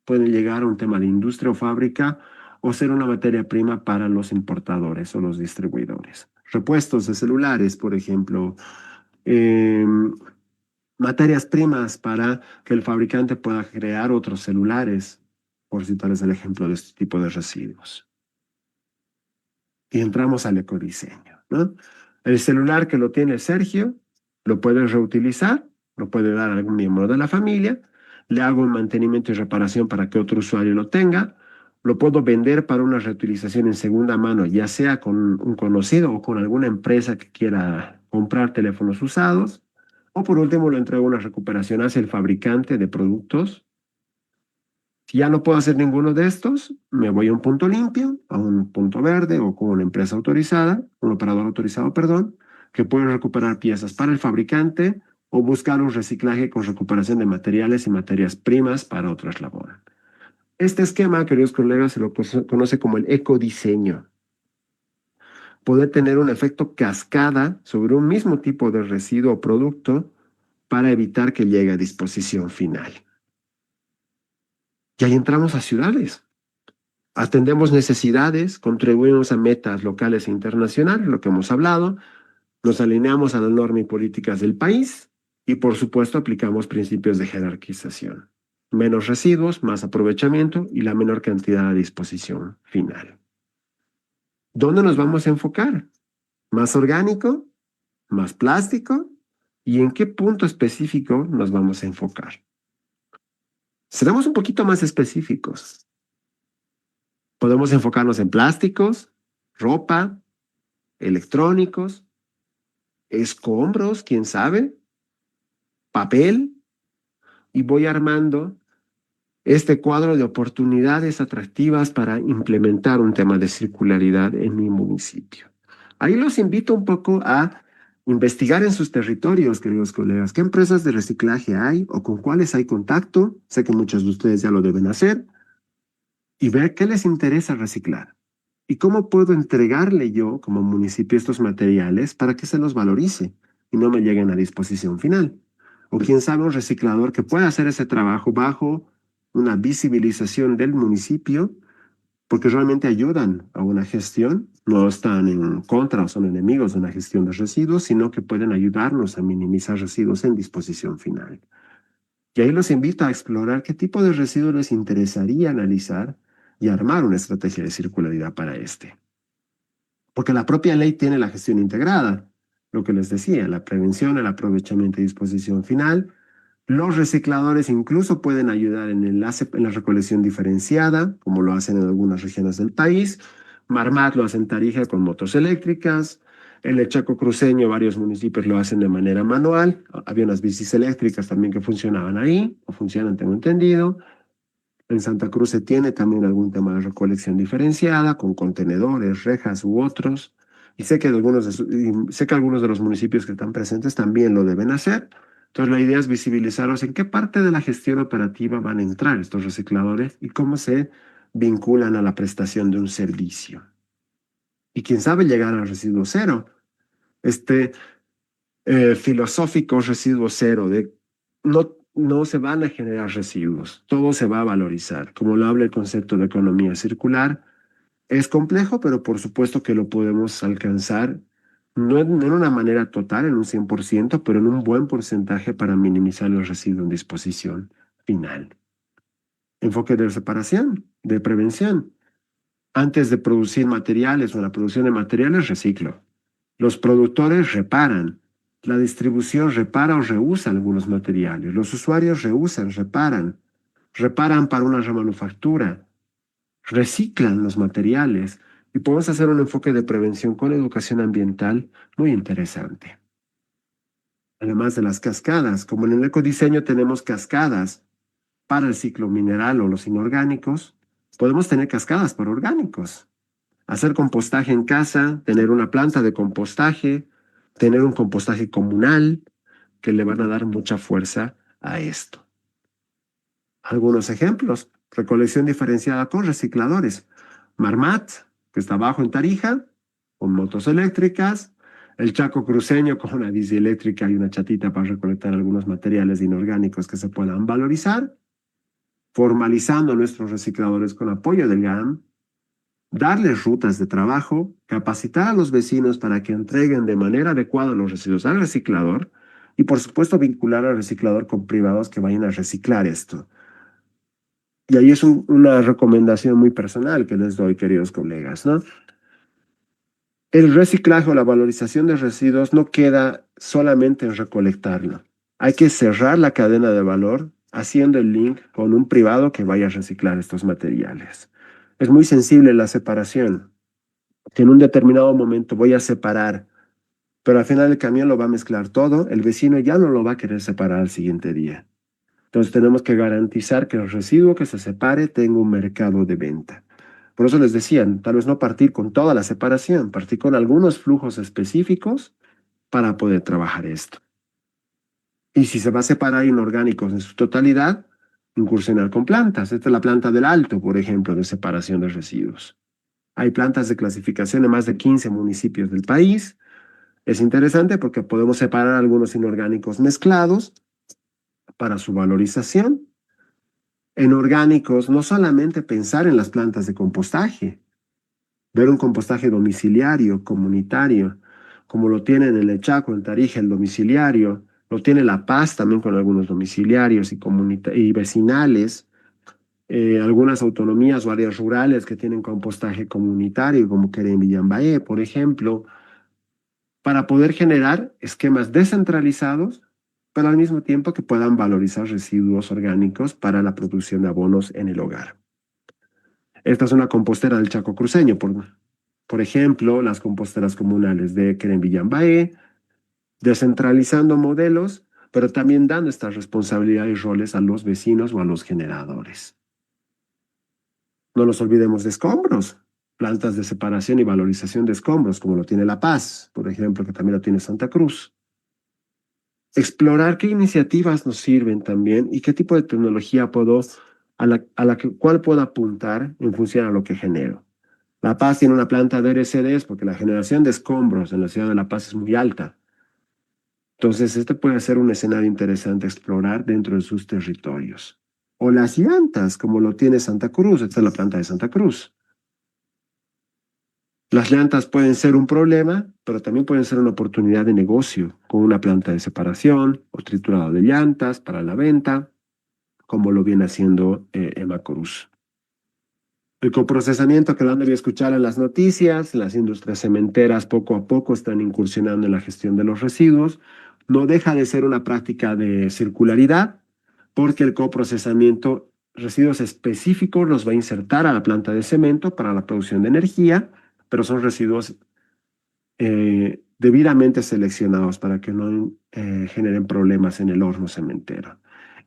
[SPEAKER 2] pueden llegar a un tema de industria o fábrica o ser una materia prima para los importadores o los distribuidores. Repuestos de celulares, por ejemplo, materias primas para que el fabricante pueda crear otros celulares, por citarles el ejemplo de este tipo de residuos. Y entramos al ecodiseño, ¿no? El celular que lo tiene Sergio, lo puede reutilizar, lo puede dar a algún miembro de la familia, le hago un mantenimiento y reparación para que otro usuario lo tenga, lo puedo vender para una reutilización en segunda mano, ya sea con un conocido o con alguna empresa que quiera comprar teléfonos usados, o por último lo entrego a una recuperación hacia el fabricante de productos. Si ya no puedo hacer ninguno de estos, me voy a un punto limpio, a un punto verde o con una empresa autorizada, un operador autorizado, perdón, que puede recuperar piezas para el fabricante o buscar un reciclaje con recuperación de materiales y materias primas para otras labores. Este esquema, queridos colegas, se lo conoce como el ecodiseño. Puede tener un efecto cascada sobre un mismo tipo de residuo o producto para evitar que llegue a disposición final. Y ahí entramos a ciudades. Atendemos necesidades, contribuimos a metas locales e internacionales, lo que hemos hablado, nos alineamos a las normas y políticas del país y, por supuesto, aplicamos principios de jerarquización. Menos residuos, más aprovechamiento y la menor cantidad a disposición final. ¿Dónde nos vamos a enfocar? ¿Más orgánico? ¿Más plástico? ¿Y en qué punto específico nos vamos a enfocar? Seremos un poquito más específicos. Podemos enfocarnos en plásticos, ropa, electrónicos, escombros, quién sabe, papel, y voy armando este cuadro de oportunidades atractivas para implementar un tema de circularidad en mi municipio. Ahí los invito un poco a investigar en sus territorios, queridos colegas, qué empresas de reciclaje hay o con cuáles hay contacto. Sé que muchos de ustedes ya lo deben hacer. Y ver qué les interesa reciclar. ¿Y cómo puedo entregarle yo como municipio estos materiales para que se los valorice y no me lleguen a disposición final? O quién sabe un reciclador que pueda hacer ese trabajo bajo una visibilización del municipio porque realmente ayudan a una gestión, no están en contra o son enemigos de una gestión de residuos, sino que pueden ayudarnos a minimizar residuos en disposición final. Y ahí los invito a explorar qué tipo de residuos les interesaría analizar y armar una estrategia de circularidad para este. Porque la propia ley tiene la gestión integrada, lo que les decía, la prevención, el aprovechamiento y disposición final. Los recicladores incluso pueden ayudar en la recolección diferenciada, como lo hacen en algunas regiones del país. Marmat lo hace en Tarija con motos eléctricas. En el Chaco cruceño varios municipios lo hacen de manera manual. Había unas bicis eléctricas también que funcionaban ahí, o funcionan, tengo entendido. En Santa Cruz se tiene también algún tema de recolección diferenciada, con contenedores, rejas u otros. Y sé que algunos de los municipios que están presentes también lo deben hacer. Entonces la idea es visibilizaros en qué parte de la gestión operativa van a entrar estos recicladores y cómo se vinculan a la prestación de un servicio. Y quién sabe llegar al residuo cero. Este filosófico residuo cero de no se van a generar residuos, todo se va a valorizar. Como lo habla el concepto de economía circular, es complejo, pero por supuesto que lo podemos alcanzar, no en una manera total, en un 100%, pero en un buen porcentaje para minimizar el residuo en disposición final. Enfoque de separación, de prevención. Antes de producir materiales o la producción de materiales, reciclo. Los productores reparan. La distribución repara o reusa algunos materiales. Los usuarios reusan, reparan. Reparan para una remanufactura. Reciclan los materiales. Y podemos hacer un enfoque de prevención con educación ambiental muy interesante. Además de las cascadas, como en el ecodiseño tenemos cascadas para el ciclo mineral o los inorgánicos, podemos tener cascadas para orgánicos. Hacer compostaje en casa, tener una planta de compostaje, tener un compostaje comunal, que le van a dar mucha fuerza a esto. Algunos ejemplos: recolección diferenciada con recicladores. Marmat, que está abajo en Tarija, con motos eléctricas. El Chaco cruceño con una bici eléctrica y una chatita para recolectar algunos materiales inorgánicos que se puedan valorizar. Formalizando nuestros recicladores con apoyo del GAM. Darles rutas de trabajo, capacitar a los vecinos para que entreguen de manera adecuada los residuos al reciclador y, por supuesto, vincular al reciclador con privados que vayan a reciclar esto. Y ahí es una recomendación muy personal que les doy, queridos colegas, ¿no? El reciclaje o la valorización de residuos no queda solamente en recolectarlo. Hay que cerrar la cadena de valor haciendo el link con un privado que vaya a reciclar estos materiales. Es muy sensible la separación, que en un determinado momento voy a separar, pero al final el camión lo va a mezclar todo, el vecino ya no lo va a querer separar al siguiente día. Entonces tenemos que garantizar que el residuo que se separe tenga un mercado de venta. Por eso les decían, tal vez no partir con toda la separación, partir con algunos flujos específicos para poder trabajar esto. Y si se va a separar inorgánicos en su totalidad, incursionar con plantas. Esta es la planta del Alto, por ejemplo, de separación de residuos. Hay plantas de clasificación en más de 15 municipios del país. Es interesante porque podemos separar algunos inorgánicos mezclados para su valorización. En orgánicos, no solamente pensar en las plantas de compostaje, ver un compostaje domiciliario, comunitario, como lo tienen en el Chaco, en Tarija, el domiciliario, lo tiene La Paz también con algunos domiciliarios y vecinales, algunas autonomías o áreas rurales que tienen compostaje comunitario, como Querem Villambaé, por ejemplo, para poder generar esquemas descentralizados, pero al mismo tiempo que puedan valorizar residuos orgánicos para la producción de abonos en el hogar. Esta es una compostera del Chaco cruceño, por ejemplo, las composteras comunales de Querem Villambaé, descentralizando modelos, pero también dando estas responsabilidades y roles a los vecinos o a los generadores. No nos olvidemos de escombros, plantas de separación y valorización de escombros, como lo tiene La Paz, por ejemplo, que también lo tiene Santa Cruz. Explorar qué iniciativas nos sirven también y qué tipo de tecnología cual puedo apuntar en función a lo que genero. La Paz tiene una planta de RCDs porque la generación de escombros en la ciudad de La Paz es muy alta. Entonces, este puede ser un escenario interesante a explorar dentro de sus territorios. O las llantas, como lo tiene Santa Cruz. Esta es la planta de Santa Cruz. Las llantas pueden ser un problema, pero también pueden ser una oportunidad de negocio, con una planta de separación o triturado de llantas para la venta, como lo viene haciendo Emacorus. El coprocesamiento, que lo han debido escuchar en las noticias, las industrias cementeras poco a poco están incursionando en la gestión de los residuos. No deja de ser una práctica de circularidad, porque el coprocesamiento, residuos específicos los va a insertar a la planta de cemento para la producción de energía, pero son residuos debidamente seleccionados para que no generen problemas en el horno cementero.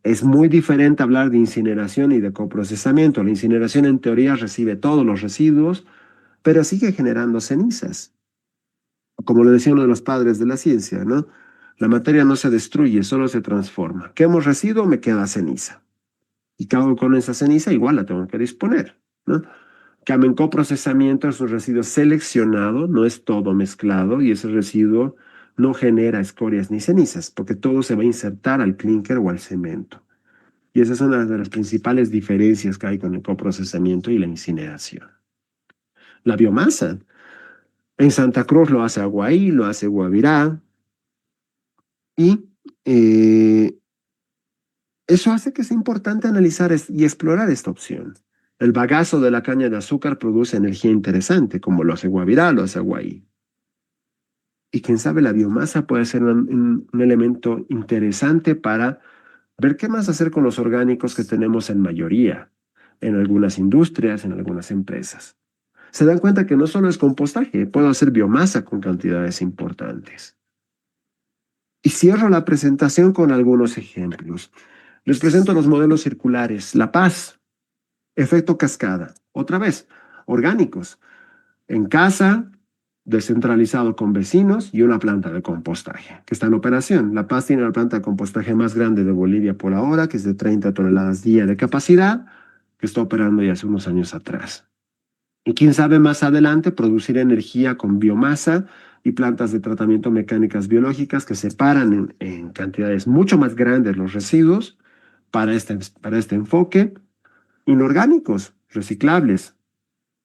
[SPEAKER 2] Es muy diferente hablar de incineración y de coprocesamiento. La incineración en teoría recibe todos los residuos, pero sigue generando cenizas. Como lo decía uno de los padres de la ciencia, ¿no? La materia no se destruye, solo se transforma. Quemo residuo, me queda ceniza. ¿Y qué hago con esa ceniza? Igual la tengo que disponer, ¿no? Cambio, en coprocesamiento es un residuo seleccionado, no es todo mezclado, y ese residuo no genera escorias ni cenizas, porque todo se va a insertar al clínker o al cemento. Y esa es una de las principales diferencias que hay con el coprocesamiento y la incineración. La biomasa. En Santa Cruz lo hace Aguaí, lo hace Guavirá, y eso hace que sea importante analizar y explorar esta opción. El bagazo de la caña de azúcar produce energía interesante, como lo hace Guavirá, lo hace Aguaí. Y quién sabe, la biomasa puede ser un elemento interesante para ver qué más hacer con los orgánicos que tenemos en mayoría, en algunas industrias, en algunas empresas. Se dan cuenta que no solo es compostaje, puedo hacer biomasa con cantidades importantes. Y cierro la presentación con algunos ejemplos. Les presento los modelos circulares. La Paz, efecto cascada. Otra vez, orgánicos. En casa, descentralizado con vecinos y una planta de compostaje que está en operación. La Paz tiene la planta de compostaje más grande de Bolivia por ahora, que es de 30 toneladas día de capacidad, que está operando ya hace unos años atrás. Y quién sabe más adelante producir energía con biomasa y plantas de tratamiento mecánicas biológicas que separan en cantidades mucho más grandes los residuos para este enfoque. Inorgánicos, reciclables.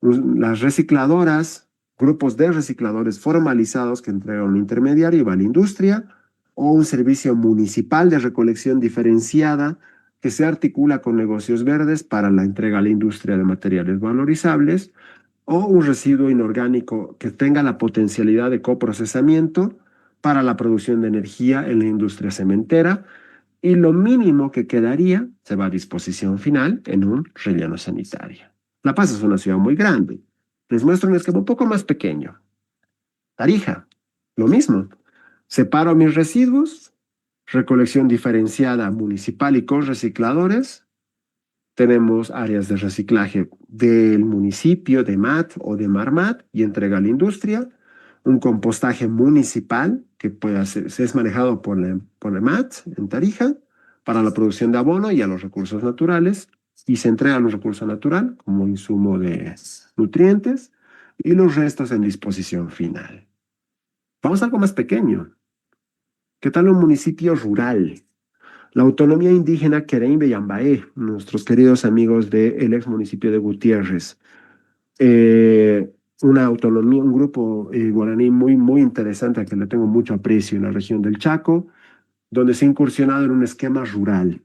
[SPEAKER 2] Las recicladoras, grupos de recicladores formalizados que entregan un intermediario y va a la industria, o un servicio municipal de recolección diferenciada que se articula con negocios verdes para la entrega a la industria de materiales valorizables, o un residuo inorgánico que tenga la potencialidad de coprocesamiento para la producción de energía en la industria cementera, y lo mínimo que quedaría se va a disposición final en un relleno sanitario. La Paz es una ciudad muy grande. Les muestro un esquema un poco más pequeño. Tarija, lo mismo. Separo mis residuos, recolección diferenciada municipal y con recicladores. Tenemos áreas de reciclaje del municipio, de MAT o de Marmat y entrega a la industria. Un compostaje municipal que es manejado por la MAT en Tarija para la producción de abono y a los recursos naturales, y se entrega a los recursos naturales como insumo de nutrientes y los restos en disposición final. Vamos a algo más pequeño. ¿Qué tal un municipio rural? La autonomía indígena Querembe y Ambaé, nuestros queridos amigos del ex municipio de Gutiérrez. Una autonomía, un grupo guaraní muy interesante al que le tengo mucho aprecio en la región del Chaco, donde se ha incursionado en un esquema rural.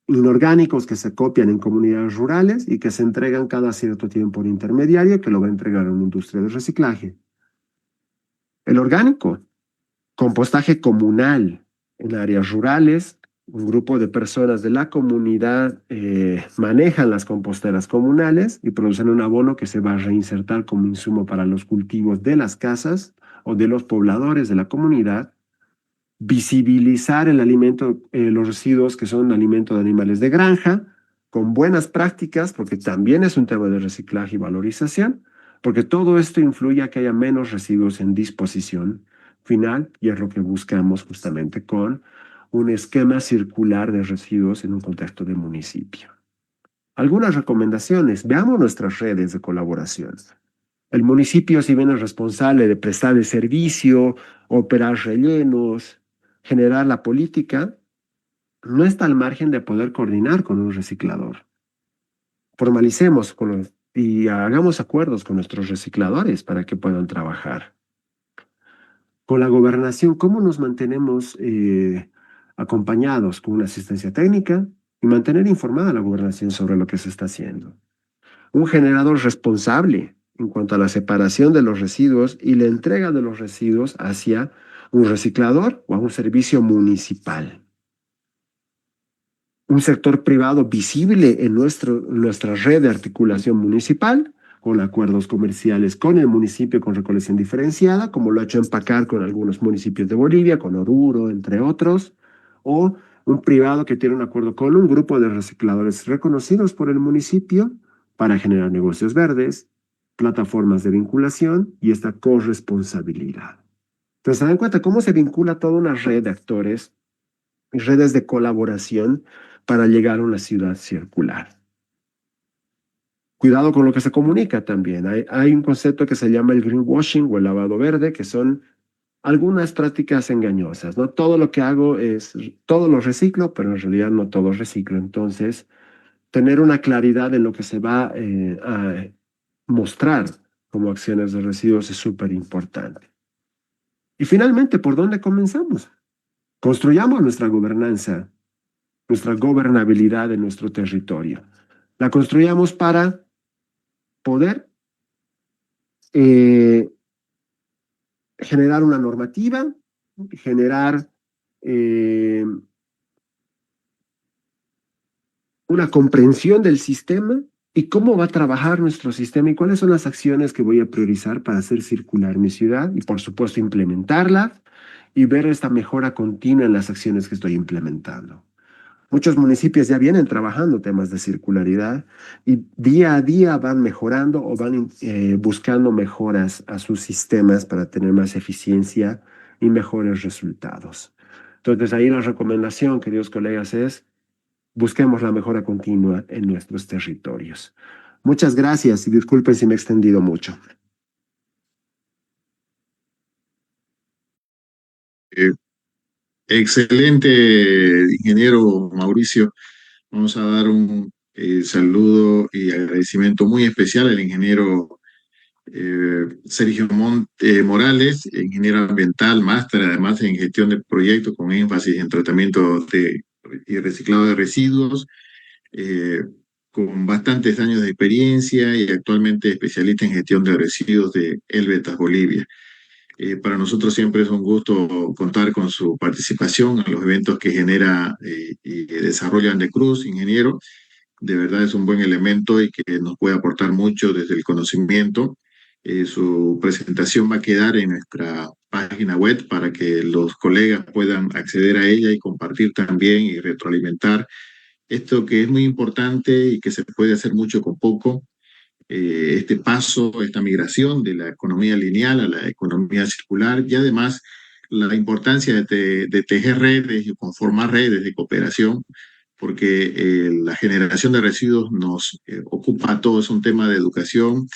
[SPEAKER 2] Inorgánicos que se copian en comunidades rurales y que se entregan cada cierto tiempo a un intermediario que lo va a entregar a una industria de reciclaje. El orgánico, compostaje comunal en áreas rurales. Un grupo de personas de la comunidad manejan las composteras comunales y producen un abono que se va a reinsertar como insumo para los cultivos de las casas o de los pobladores de la comunidad. Visibilizar el alimento, los residuos que son alimento de animales de granja, con buenas prácticas, porque también es un tema de reciclaje y valorización, porque todo esto influye a que haya menos residuos en disposición final, y es lo que buscamos justamente con un esquema circular de residuos en un contexto de municipio. Algunas recomendaciones. Veamos nuestras redes de colaboración. El municipio, si bien es responsable de prestar el servicio, operar rellenos, generar la política, no está al margen de poder coordinar con un reciclador. Formalicemos y hagamos acuerdos con nuestros recicladores para que puedan trabajar. Con la gobernación, ¿cómo nos mantenemos acompañados con una asistencia técnica y mantener informada a la gobernación sobre lo que se está haciendo? Un generador responsable en cuanto a la separación de los residuos y la entrega de los residuos hacia un reciclador o a un servicio municipal. Un sector privado visible en nuestra red de articulación municipal, con acuerdos comerciales con el municipio con recolección diferenciada, como lo ha hecho Empacar con algunos municipios de Bolivia, con Oruro, entre otros, o un privado que tiene un acuerdo con un grupo de recicladores reconocidos por el municipio para generar negocios verdes, plataformas de vinculación y esta corresponsabilidad. Entonces, se dan cuenta cómo se vincula toda una red de actores y redes de colaboración para llegar a una ciudad circular. Cuidado con lo que se comunica también. Hay un concepto que se llama el greenwashing o el lavado verde, que son algunas prácticas engañosas, ¿no? Todo lo que hago todo lo reciclo, pero en realidad no todo reciclo. Entonces, tener una claridad en lo que se va a mostrar como acciones de residuos es súper importante. Y finalmente, ¿por dónde comenzamos? Construyamos nuestra gobernabilidad en nuestro territorio. La construyamos para poder eh, generar una normativa, generar una comprensión del sistema y cómo va a trabajar nuestro sistema y cuáles son las acciones que voy a priorizar para hacer circular mi ciudad y por supuesto implementarla y ver esta mejora continua en las acciones que estoy implementando. Muchos municipios ya vienen trabajando temas de circularidad y día a día van mejorando o van buscando mejoras a sus sistemas para tener más eficiencia y mejores resultados. Entonces ahí la recomendación, queridos colegas, es busquemos la mejora continua en nuestros territorios. Muchas gracias y disculpen si me he extendido mucho.
[SPEAKER 1] Eh, Excelente, ingeniero Mauricio. Vamos a dar un saludo y agradecimiento muy especial al ingeniero Sergio Morales, ingeniero ambiental, máster además en gestión de proyectos con énfasis en tratamiento y reciclado de residuos, eh, con bastantes años de experiencia y actualmente especialista en gestión de residuos de Elvetas, Bolivia. Para nosotros siempre es un gusto contar con su participación en los eventos que genera y desarrolla Andecruz, ingeniero. De verdad es un buen elemento y que nos puede aportar mucho desde el conocimiento. Su presentación va a quedar en nuestra página web para que los colegas puedan acceder a ella y compartir también y retroalimentar esto que es muy importante y que se puede hacer mucho con poco, este paso, esta migración de la economía lineal a la economía circular y además la importancia de tejer redes y conformar redes de cooperación, porque la generación de residuos nos ocupa a todos, es un tema de educación,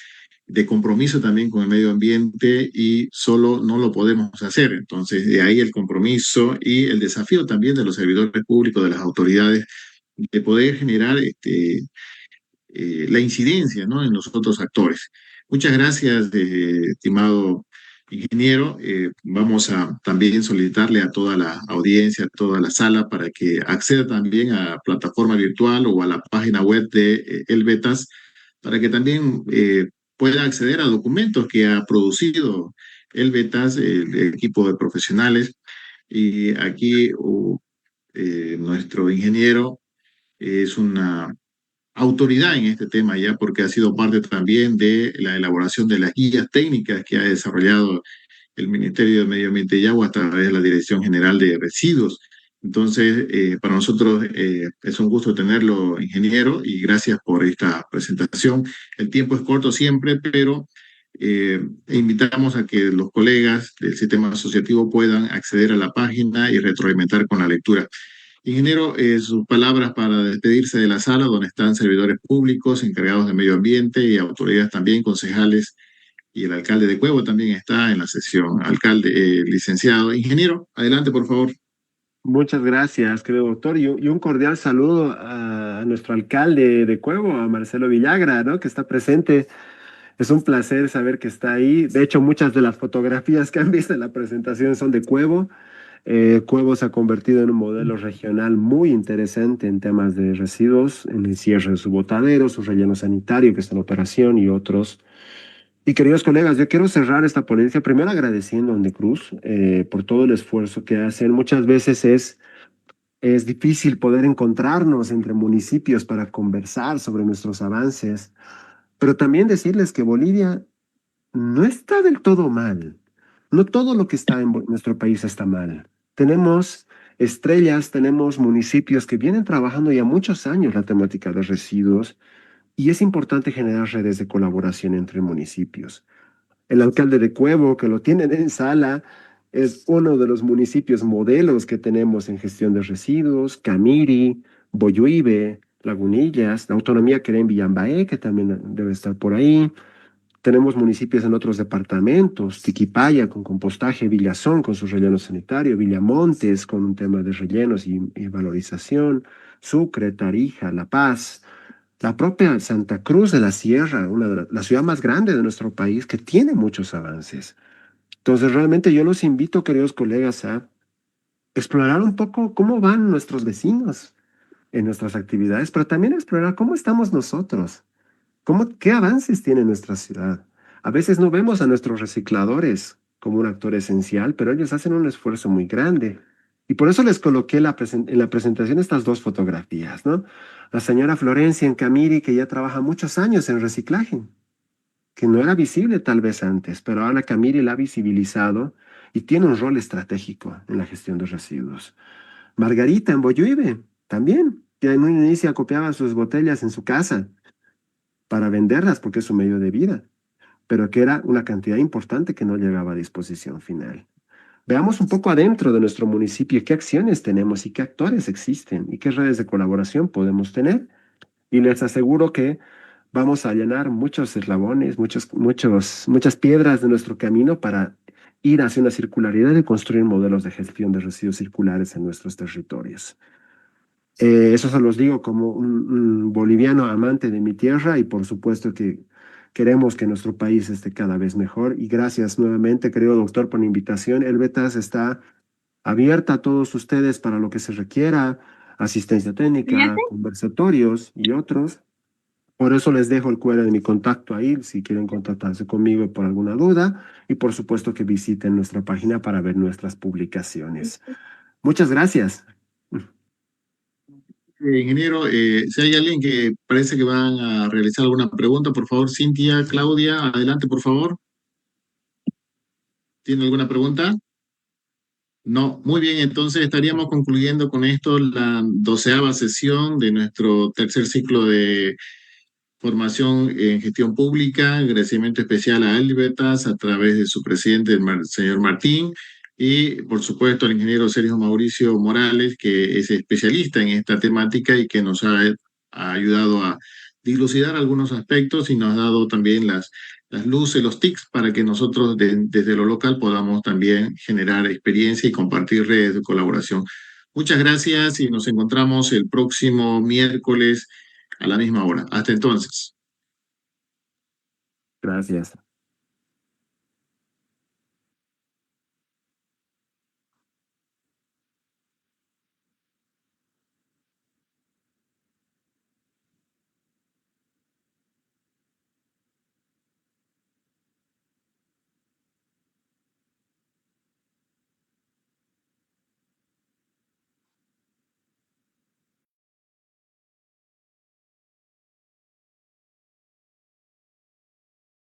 [SPEAKER 1] de compromiso también con el medio ambiente y solo no lo podemos hacer. Entonces, de ahí el compromiso y el desafío también de los servidores públicos, de las autoridades, de poder generar la incidencia, ¿no?, en los otros actores. Muchas gracias, estimado ingeniero. Vamos a también solicitarle a toda la audiencia, a toda la sala, para que acceda también a la plataforma virtual o a la página web de Elvetas, para que también pueda acceder a documentos que ha producido Elvetas, el equipo de profesionales. Y aquí nuestro ingeniero es una autoridad en este tema ya, porque ha sido parte también de la elaboración de las guías técnicas que ha desarrollado el Ministerio de Medio Ambiente y Agua a través de la Dirección General de Residuos. Entonces, para nosotros es un gusto tenerlo, ingeniero, y gracias por esta presentación. El tiempo es corto siempre, pero invitamos a que los colegas del sistema asociativo puedan acceder a la página y retroalimentar con la lectura. Ingeniero, sus palabras para despedirse de la sala donde están servidores públicos, encargados de medio ambiente y autoridades también, concejales, y el alcalde de Cuevo también está en la sesión. Alcalde, licenciado, ingeniero, adelante, por favor.
[SPEAKER 2] Muchas gracias, querido doctor, y un cordial saludo a nuestro alcalde de Cuevo, a Marcelo Villagra, ¿no?, que está presente. Es un placer saber que está ahí. De hecho, muchas de las fotografías que han visto en la presentación son de Cuevo. Cuevo se ha convertido en un modelo regional muy interesante en temas de residuos, en el cierre de su botadero, su relleno sanitario que está en operación y otros. Y queridos colegas, yo quiero cerrar esta ponencia primero agradeciendo a Andecruz por todo el esfuerzo que hacen. Muchas veces es difícil poder encontrarnos entre municipios para conversar sobre nuestros avances, pero también decirles que Bolivia no está del todo mal. No todo lo que está en nuestro país está mal. Tenemos estrellas, tenemos municipios que vienen trabajando ya muchos años la temática de residuos y es importante generar redes de colaboración entre municipios. El alcalde de Cuevo, que lo tienen en sala, es uno de los municipios modelos que tenemos en gestión de residuos. Camiri, Boyuibe, Lagunillas, la autonomía que era en Villambaé, que también debe estar por ahí. Tenemos municipios en otros departamentos, Tiquipaya con compostaje, Villazón con su relleno sanitario, Villamontes con un tema de rellenos y valorización, Sucre, Tarija, La Paz, la propia Santa Cruz de la Sierra, la ciudad más grande de nuestro país, que tiene muchos avances. Entonces, realmente yo los invito, queridos colegas, a explorar un poco cómo van nuestros vecinos en nuestras actividades, pero también explorar cómo estamos nosotros, qué avances tiene nuestra ciudad. A veces no vemos a nuestros recicladores como un actor esencial, pero ellos hacen un esfuerzo muy grande. Y por eso les coloqué en la presentación estas dos fotografías, ¿no? La señora Florencia en Camiri, que ya trabaja muchos años en reciclaje, que no era visible tal vez antes, pero ahora Camiri la ha visibilizado y tiene un rol estratégico en la gestión de residuos. Margarita en Boyuibe, también, que en un inicio copiaba sus botellas en su casa para venderlas porque es su medio de vida, pero que era una cantidad importante que no llegaba a disposición final. Veamos un poco adentro de nuestro municipio qué acciones tenemos y qué actores existen y qué redes de colaboración podemos tener. Y les aseguro que vamos a llenar muchos eslabones, muchas piedras de nuestro camino para ir hacia una circularidad y construir modelos de gestión de residuos circulares en nuestros territorios. Eso se los digo como un boliviano amante de mi tierra y por supuesto que queremos que nuestro país esté cada vez mejor. Y gracias nuevamente, querido doctor, por la invitación. El Betas está abierta a todos ustedes para lo que se requiera, asistencia técnica, conversatorios y otros. Por eso les dejo el QR de mi contacto ahí, si quieren contactarse conmigo por alguna duda. Y por supuesto que visiten nuestra página para ver nuestras publicaciones. Muchas gracias.
[SPEAKER 1] Ingeniero, si hay alguien que parece que van a realizar alguna pregunta, por favor, Cintia, Claudia, adelante, por favor. ¿Tiene alguna pregunta? No, muy bien, entonces estaríamos concluyendo con esto la 12ª sesión de nuestro tercer ciclo de formación en gestión pública. Agradecimiento especial a Albertas a través de su presidente, el señor Martín, y por supuesto al ingeniero Sergio Mauricio Morales, que es especialista en esta temática y que nos ha ayudado a dilucidar algunos aspectos y nos ha dado también las luces, los tics para que nosotros desde lo local podamos también generar experiencia y compartir redes de colaboración. Muchas gracias y nos encontramos el próximo miércoles a la misma hora. Hasta entonces.
[SPEAKER 2] Gracias.